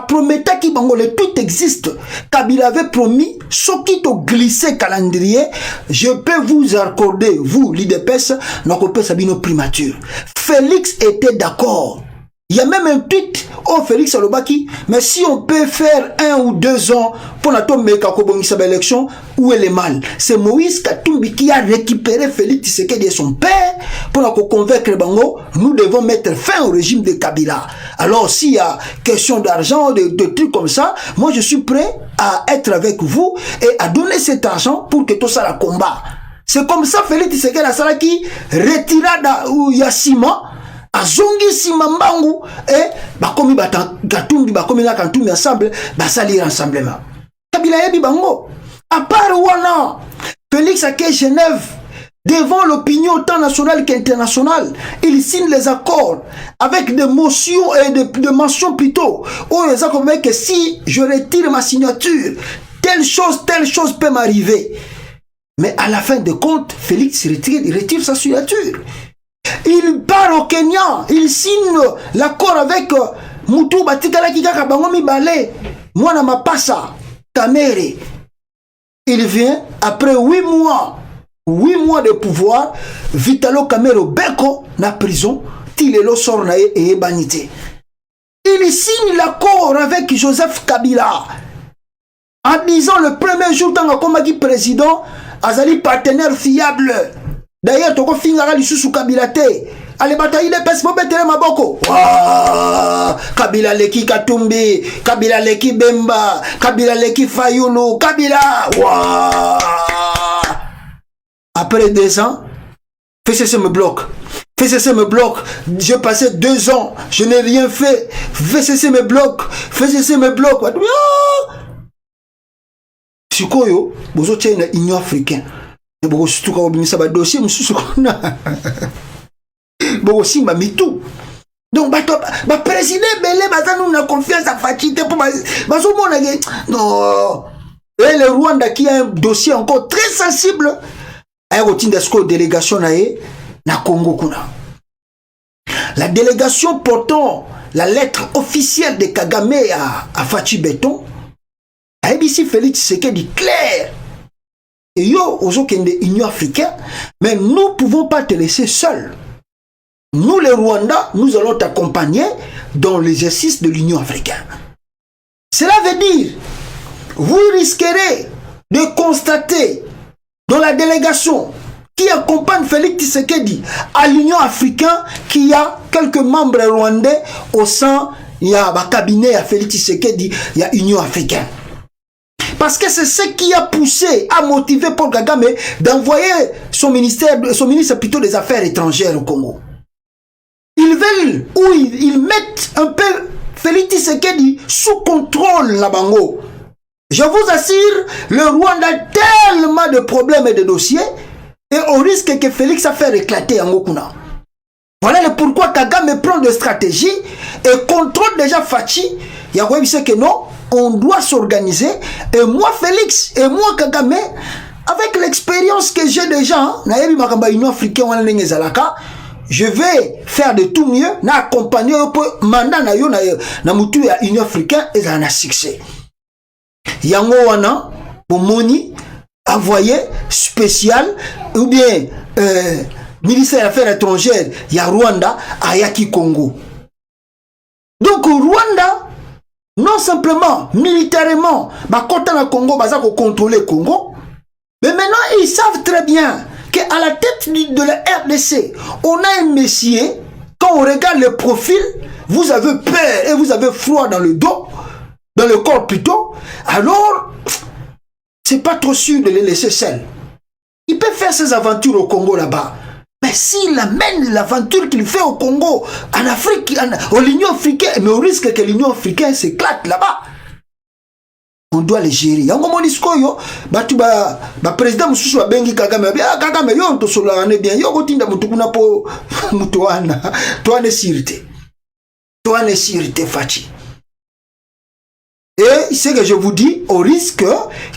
promettait qu'il Bango le tout existe. Kabila avait promis, ce qui t'a glissé calendrier, je peux vous accorder, vous, l'IDPS, notre Sabino primature. Félix était d'accord. Il y a même un tweet au Félix Alobaki, mais si on peut faire 1 ou 2 ans pour la tombe élection, où est le mal? C'est Moïse Katumbi qui a récupéré Félix Tshisekedi et son père pour convaincre les Bango, nous devons mettre fin au régime de Kabila. Alors s'il y a question d'argent, de trucs comme ça, moi je suis prêt à être avec vous et à donner cet argent pour que tout ça la combat. C'est comme ça Félix Tshisekedi a ça qui retira où il y a ciment. Azongi simambangu et bakomi Katumbi bakomi la Katumbi ensemble basali rassemblement. Kabila yebi bango. À part wana, Félix a quitté Genève devant l'opinion tant nationale qu'internationale. Il signe les accords avec des motions et des mentions plutôt. Oh, les accords que si je retire ma signature, telle chose peut m'arriver. Mais à la fin de compte, Félix retire sa signature. Il part au Kenya, il signe l'accord avec Moutou Batikala Kikaka Bangomi Balé, Mwana Mapasa, Kamerhe. Il vient après 8 mois de pouvoir, Vitalo Kamerhe Beko na prison, Tilelo Sornae et Ebanité. Il signe l'accord avec Joseph Kabila en disant le premier jour dans le président, Azali partenaire fiable. D'ailleurs, toko fingara lisusu Kabila te. Ale bataille de pes mo betele maboko. Kabila leki Katumbi, Kabila leki Bemba, Kabila leki Fayulu, Kabila. Après 2 ans, FCC me bloque. FCC me bloque. J'ai passé 2 ans, je n'ai rien fait. FCC me bloque. FCC me bloque. Sikoyo, bozo tchena Union africaine. Boko situka obimisa ba dossier mususu kona. Boko simba mitu. Donc ba président belé bazanu na confiance à Fatite pour bazo mona non. Et le Rwanda qui a un dossier encore très sensible a routine d'esco délégation na Congo kuna. La délégation portant la lettre officielle de Kagame à Fachi Beton a ici Félix Tshisekedi clair. Et yo, aujourd'hui, Union africaine, mais nous ne pouvons pas te laisser seul. Nous, les Rwandais, nous allons t'accompagner dans l'exercice de l'Union africaine. Cela veut dire, vous risquerez de constater dans la délégation qui accompagne Félix Tshisekedi à l'Union africaine qu'il y a quelques membres rwandais au sein, il y a un cabinet à Félix Tshisekedi, il y a Union africaine. Parce que c'est ce qui a poussé, a motivé Paul Kagame d'envoyer son ministre plutôt des Affaires étrangères au Congo. Ils veulent, ou ils mettent un peu Félix Tshisekedi sous contrôle là-bango. Je vous assure, le Rwanda a tellement de problèmes et de dossiers, et au risque que Félix a fait éclater en Okuna. Voilà le pourquoi Kagame prend de stratégie et contrôle déjà Fachi, il y a que non, on doit s'organiser. Et moi, Félix, et moi, Kagame, avec l'expérience que j'ai déjà, je vais faire de tout mieux, na accompagner le mandat na yo na mutu ya Union africaine et na succès. Yango wana, Moni, envoyé spécial, ou bien ministère des Affaires étrangères, il y a Rwanda, Ayaki Congo. Donc Rwanda, non simplement militairement, quand on a Congo, bah ça pour contrôler le Congo, mais maintenant ils savent très bien qu'à la tête de la RDC, on a un messier, quand on regarde le profil, vous avez peur et vous avez froid dans le dos, dans le corps plutôt, alors c'est pas trop sûr de les laisser seuls. Il peut faire ses aventures au Congo là-bas. Mais s'il amène l'aventure qu'il fait au Congo, en Afrique, en l'Union africaine, mais au risque que l'Union africaine s'éclate là-bas, on doit les gérer. Yango monisco yo, président Moussou wa bengi Kagame, Kagame yo to solane bien, yo gotinda mutukuna po mutuana, toi ne sirte. Toi ne sirte Fachi. Et ce que je vous dis, au risque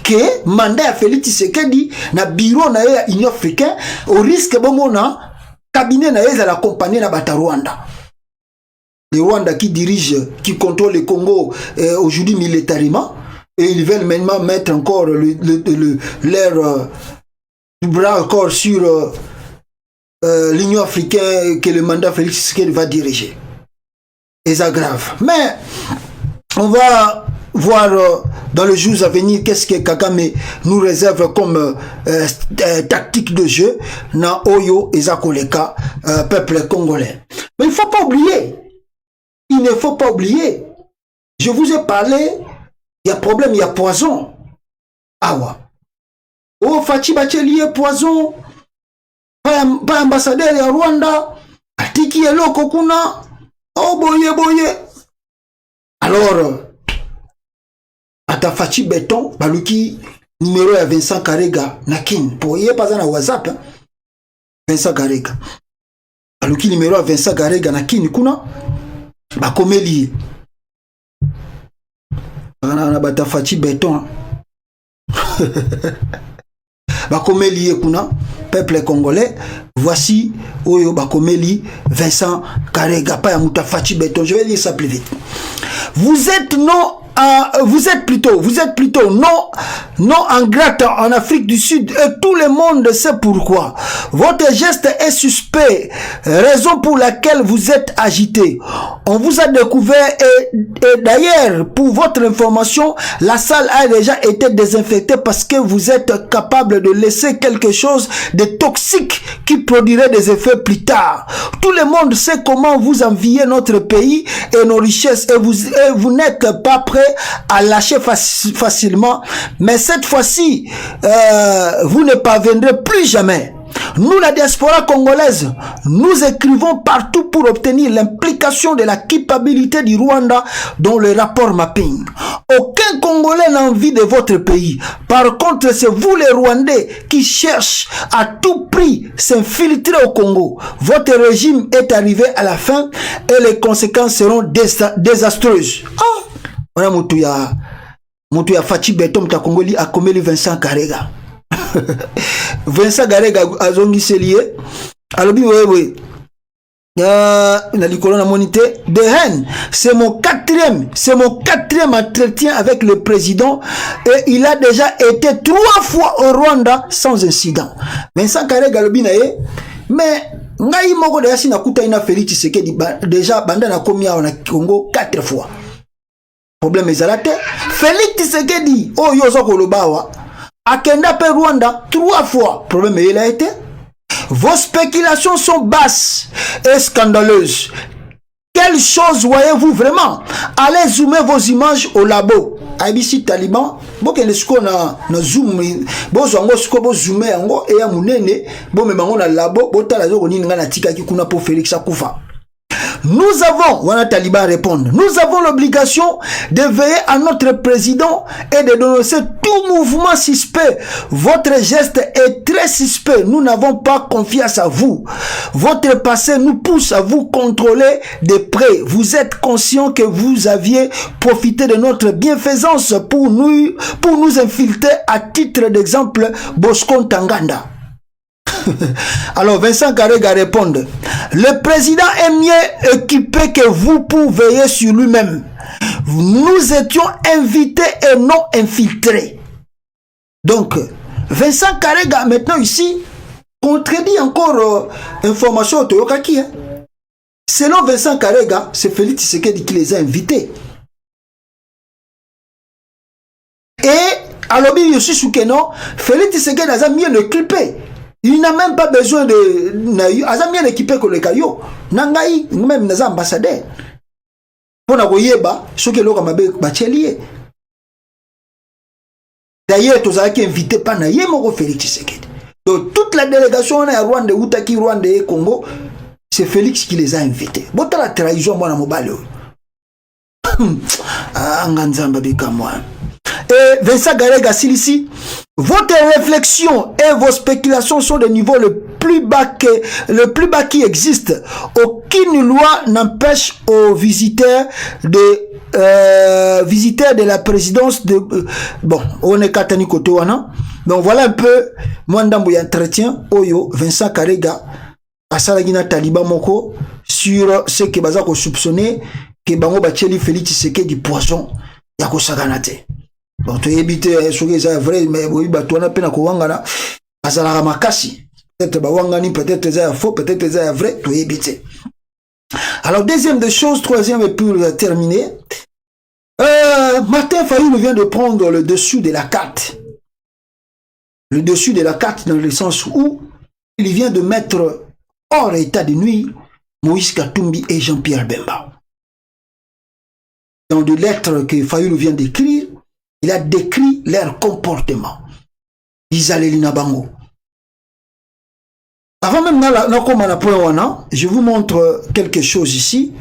que mandat Félix Tshisekedi na bureau na Union africaine, au risque bomona cabinet na à la compagnie na bata Rwanda. Le Rwanda qui dirige, qui contrôle le Congo aujourd'hui militairement, et ils veulent maintenant mettre encore leur bras encore sur l'Union africaine que le mandat Félix Tshisekedi va diriger. Et ça grave. Mais on va voir dans les jours à venir qu'est-ce que Kagame nous réserve comme tactique de jeu dans Oyo et Zakoleka, peuple congolais. Mais il ne faut pas oublier, il ne faut pas oublier, je vous ai parlé, il y a problème, il y a poison. Awa. Oh, Fachi Bacheli est poison, pas ambassadeur à Rwanda, Atiki Elo Kokuna, oh boye. Alors, Fachi Béton, Baluki, numéro à Vincent Karega, Nakin, pour y pas dans WhatsApp, hein? Vincent Karega. Baluki numéro à Vincent Karega, Nakin, Kuna, Bakomeli. Bata Fachi Béton. Bakomeli, Kuna, peuple congolais, voici Oyo Bakomeli, Vincent Karega, pas Yamuta Fachi Béton. Je vais lire ça plus vite. Vous êtes plutôt non ingrate en Afrique du Sud et tout le monde sait pourquoi. Votre geste est suspect, raison pour laquelle vous êtes agité. On vous a découvert et d'ailleurs, pour votre information, la salle a déjà été désinfectée parce que vous êtes capable de laisser quelque chose de toxique qui produirait des effets plus tard. Tout le monde sait comment vous enviez notre pays et nos richesses et vous n'êtes pas prêt à lâcher facilement, mais cette fois-ci, vous ne parviendrez plus jamais. Nous, la diaspora congolaise, nous écrivons partout pour obtenir l'implication de la culpabilité du Rwanda dans le rapport mapping. Aucun Congolais n'a envie de votre pays. Par contre, c'est vous les Rwandais qui cherchent à tout prix s'infiltrer au Congo. Votre régime est arrivé à la fin et les conséquences seront désastreuses. Voilà Moutuya Fachi Béton ta Congoli a commis Vincent Karega. Vincent Karega a zongi selié. Alobi oui. Na likolo na monité de haine. C'est mon quatrième entretien avec le président et il a déjà été 3 fois au Rwanda sans incident. Vincent Karega alobi na ye, mais ngai moko de yasi na kuta ina Félix Tshisekedi déjà banda na komia na Congo 4 fois. Problème ezalate Félix Tshisekedi oh yozo kolobawa akenda pe Rwanda 3 fois. Problème il a été. Vos spéculations sont basses et scandaleuses. Quelle chose voyez-vous vraiment? Allez zoomer vos images au labo. ABC Taliban, boke lesko na zoom, bo zongo sko bo zoomer yango e ya munene, bo memango na labo, bo tala zo nini nga na tika ki kuna po Félix akufa. nous avons, voilà Taliban répondre, nous avons l'obligation de veiller à notre président et de dénoncer tout mouvement suspect. Votre geste est très suspect. Nous n'avons pas confiance à vous. Votre passé nous pousse à vous contrôler de près. Vous êtes conscient que vous aviez profité de notre bienfaisance pour nous infiltrer à titre d'exemple Bosco Ntaganda. Alors Vincent Karega répond, le président est mieux équipé que vous pour veiller sur lui-même. Nous étions invités et non infiltrés. Donc Vincent Karega maintenant ici contredit encore information au Toyokaki. Selon Vincent Karega, c'est Félix Tshisekedi qui les a invités. Et alors il aussi soukeno, Félix Tshisekedi a mieux équipé. Il n'a même pas besoin de... Aza bien équipé que le Kayo. Nangaï, même les ambassadeurs. Pour na goyeba, ce que l'on a bachelier. D'ailleurs, tous ceux qui invités par Naye Moko Félix Tshisekedi. Donc, toute la délégation à Rwanda, Outaki, Rwanda et Congo, c'est Félix qui les a invités. Bon, la trahison, moi, na mobile. Anganzamba bika moi. Et Vincent Karega ici, votre réflexion et vos spéculations sont des niveaux le plus bas qui existe. Aucune loi n'empêche aux visiteurs de la présidence de bon, on est katani côté wana. Donc voilà un peu moi ndambo ya entretien oyo Vincent Karega asalagina Taliban moko sur ce que baza ko soupçonner que bango bacheli Félix Tshisekedi du poison ya ko saganate. Bon, tu éviter ce que c'est vrai, mais oui, bah, tu as peine à Kouangana, à Zalamakasi. Peut-être Bawangani, peut-être c'est faux, peut-être c'est vrai, tu éviter. Alors, deuxième des choses, troisième et pour terminer, Martin Fayulu vient de prendre le dessus de la carte. Le dessus de la carte dans le sens où il vient de mettre hors état de nuit Moïse Katumbi et Jean-Pierre Bemba. Dans des lettres que Fayulu vient d'écrire, il a décrit leur comportement. Izaleli Bango. Avant même je vous montre quelque chose ici.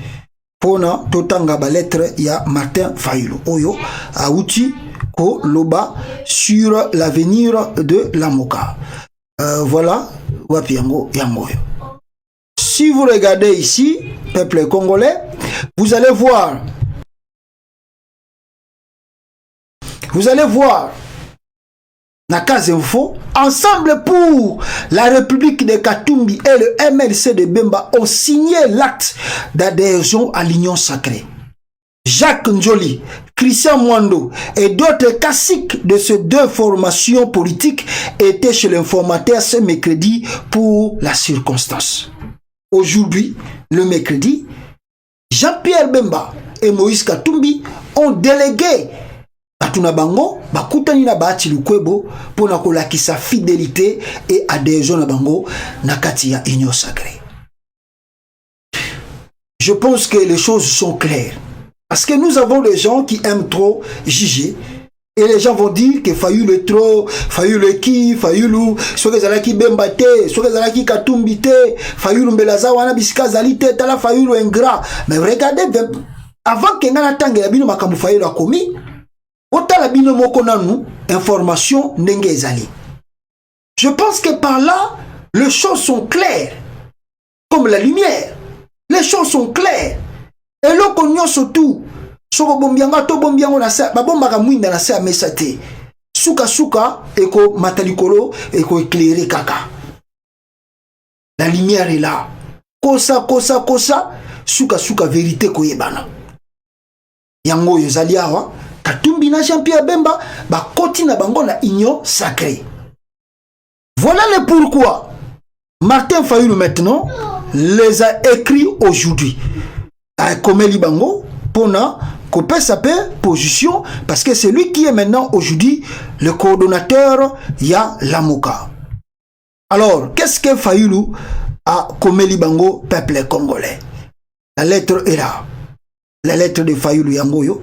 Pour na totanga ba lettre ya Martin Fayulu. Oyo a outi ko loba sur l'avenir de Lamoka. Voilà wapiango yangoyo. Si vous regardez ici, peuple congolais, vous allez voir. Vous allez voir, Nakaz Info, ensemble pour la République de Katumbi et le MLC de Bemba ont signé l'acte d'adhésion à l'Union sacrée. Jacques Njoli, Christian Mwando et d'autres classiques de ces deux formations politiques étaient chez l'informateur ce mercredi pour la circonstance. Aujourd'hui, le mercredi, Jean-Pierre Bemba et Moïse Katumbi ont délégué Batuna Bango, bakutani na baati lukwebo pour na kolakisa fidélité et adhésion na bango na kati ya union sacrée. Je pense que les choses sont claires. Parce que nous avons des gens qui aiment trop juger. Et les gens vont dire que Fayulu est trop, Fayulu qui, Fayulu, soit que qui bembate, soit que qui katumbite, Fayulu mbelaza wana bisika zalite, tala Fayulu ingrat. Mais regardez, avant que ngana tangue la bino makambu Fayulu a commis, otala bino moko nanu, information ndenge ezali. Je pense que par là, les choses sont claires. Comme la lumière. Les choses sont claires. Et là, qu'on y a surtout, soko bombianga to bombiango na sa, babomba mwinda na sa mesate. Suka suka, eko matalikolo, eko éclairé kaka. La lumière est là. Kosa, kosa, kosa, suka suka vérité koyebana. Yango yozali awa, Katumbi na Jean-Pierre Bemba, ba koti na bango na union sacrée. Voilà le pourquoi Martin Fayulu maintenant les a écrits aujourd'hui. A Komeli Bango pour na couper sa position parce que c'est lui qui est maintenant aujourd'hui le coordonnateur ya Lamoka. Alors, qu'est-ce que Fayulu a Komeli Bango peuple congolais? La lettre est là. La lettre de Fayulu Yangoyo.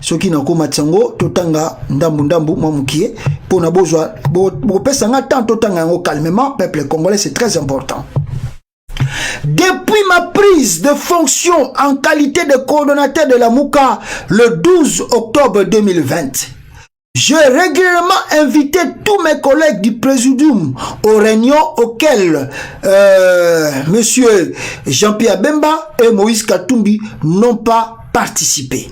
Ce qui n'a pas matsango totanga ndambu ndambu mamukie pour na besoin bo pesa nga tant totanga ngo calmement peuple congolais, c'est très important. Depuis ma prise de fonction en qualité de coordonnateur de la Mouka le 12 octobre 2020, j'ai régulièrement invité tous mes collègues du Présidium aux réunions auxquelles Monsieur Jean-Pierre Bemba et Moïse Katumbi n'ont pas participé.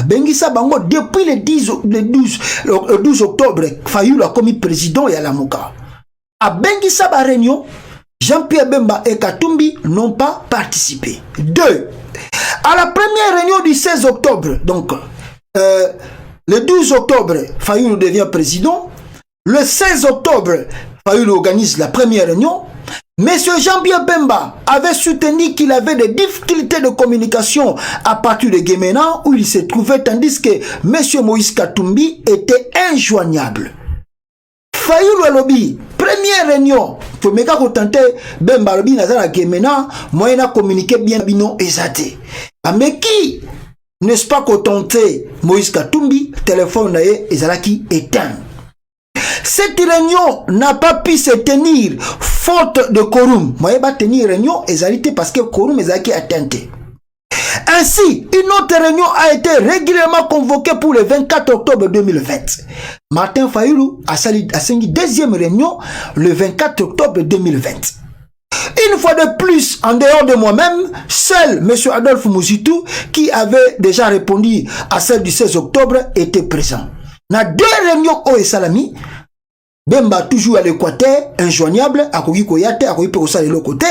Bengissa Bango, depuis le 12 octobre, Fayulu a commis président et à la Mouka. À Bengissa ba réunion, Jean-Pierre Bemba et Katumbi n'ont pas participé. 2. À la première réunion du 16 octobre, donc le 12 octobre, Fayulu devient président. Le 16 octobre, Fayulu organise la première réunion. Monsieur Jean-Pierre Bemba avait soutenu qu'il avait des difficultés de communication à partir de Guémena où il se trouvait, tandis que Monsieur Moïse Katumbi était injoignable. Fayulu Alobi, première réunion, faut me contenter Bemba Alobi Nazara Guémena, moyen à communiquer bien bino exaté. Mais qui n'est-ce pas contenté Moïse Katumbi, téléphone naé ezalaki éteint. Cette réunion n'a pas pu se tenir faute de quorum. Moi, va tenir réunion ezalité parce que quorum ezalaki atteinte. Ainsi, une autre réunion a été régulièrement convoquée pour le 24 octobre 2020. Martin Fayulu a sali deuxième réunion le 24 octobre 2020. Une fois de plus, en dehors de moi-même, seul M. Adolphe Mouzitou, qui avait déjà répondu à celle du 16 octobre, était présent. Dans 2 réunions au Salami, Bemba toujours à l'Équateur, injoignable, à Kogi Koyate, à Kogi Perosa de l'autre côté.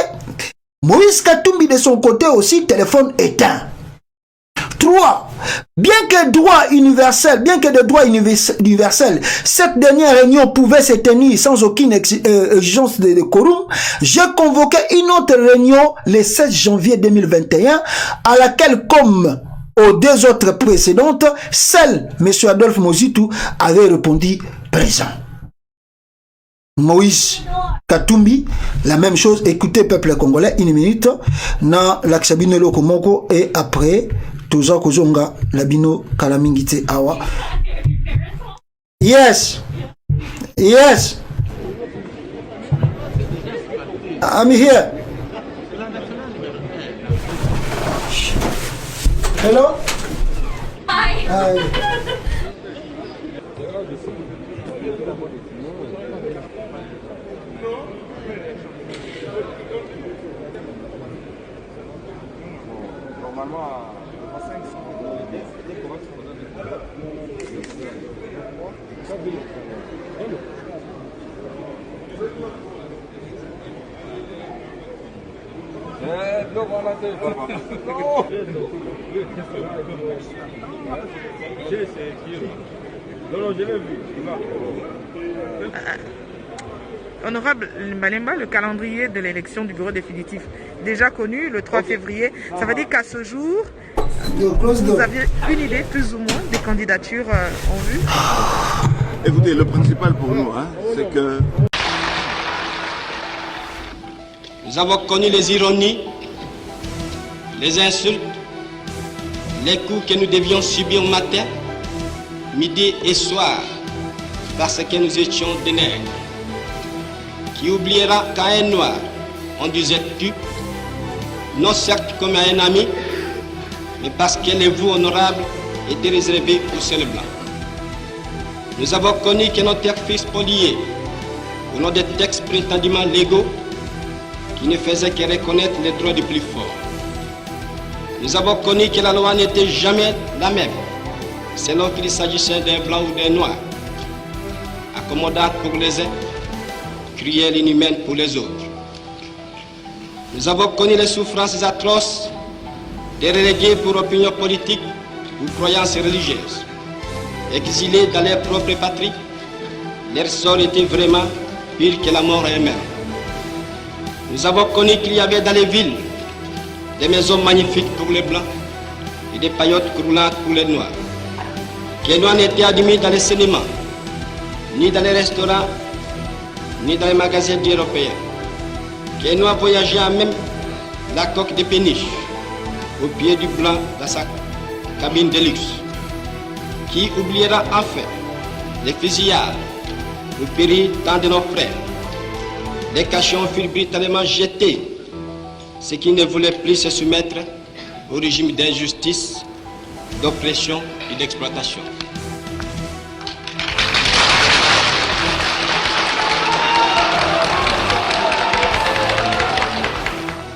Moïse Katumbi de son côté aussi, téléphone éteint. 3. Bien que de droit universel, cette dernière réunion pouvait se tenir sans aucune exigence de quorum, j'ai convoqué une autre réunion le 16 janvier 2021, à laquelle, comme aux 2 autres précédentes, seul M. Adolphe Mouzitou avait répondu présent. Moïse Katumbi, la même chose. Écoutez, peuple congolais, 1 minute, na l'aksabino lokomoko, et après, Toza Kozonga, Labino Kalamingite Awa. Yes. Yes. I'm here. Hello? Hi. Hi. Honorable Malemba, le calendrier de l'élection du bureau définitif déjà connu, le 3 février, ça veut dire qu'à ce jour, vous aviez une idée plus ou moins des candidatures en vue? Écoutez, le principal pour nous, c'est que... Nous avons connu les ironies, les insultes, les coups que nous devions subir matin, midi et soir, parce que nous étions des nègres. Qui oubliera qu'à un noir, on disait tu, non certes comme à un ami, mais parce que les vous honorables étaient réservés aux seuls blancs. Nous avons connu que notre fils spoliés, au nom des textes prétendument légaux, qui ne faisaient que reconnaître les droits du plus fort. Nous avons connu que la loi n'était jamais la même, selon qu'il s'agissait d'un blanc ou d'un noir, accommodant pour les uns, cruelle inhumaine pour les autres. Nous avons connu les souffrances atroces des relégués pour opinion politique ou croyances religieuses. Exilés dans leur propre patrie, leur sort était vraiment pire que la mort elle-même. Nous avons connu qu'il y avait dans les villes des maisons magnifiques pour les blancs et des paillotes croulantes pour les noirs. Que les noirs n'étaient admis dans les cinémas, ni dans les restaurants, ni dans les magasins européens. Que les noirs voyageaient à même la coque de péniche, au pied du blanc dans sa cabine de luxe. Qui oubliera enfin les fusillades, le péril tant de nos frères. Les cachons furent brutalement jetés ceux qui ne voulaient plus se soumettre au régime d'injustice, d'oppression et d'exploitation.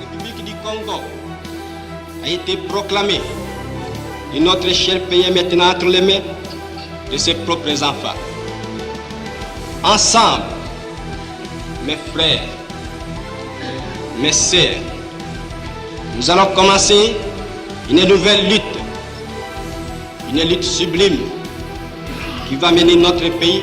La République du Congo a été proclamée et notre cher pays est maintenant entre les mains de ses propres enfants. Ensemble, mes frères, mes sœurs, nous allons commencer une nouvelle lutte, une lutte sublime qui va mener notre pays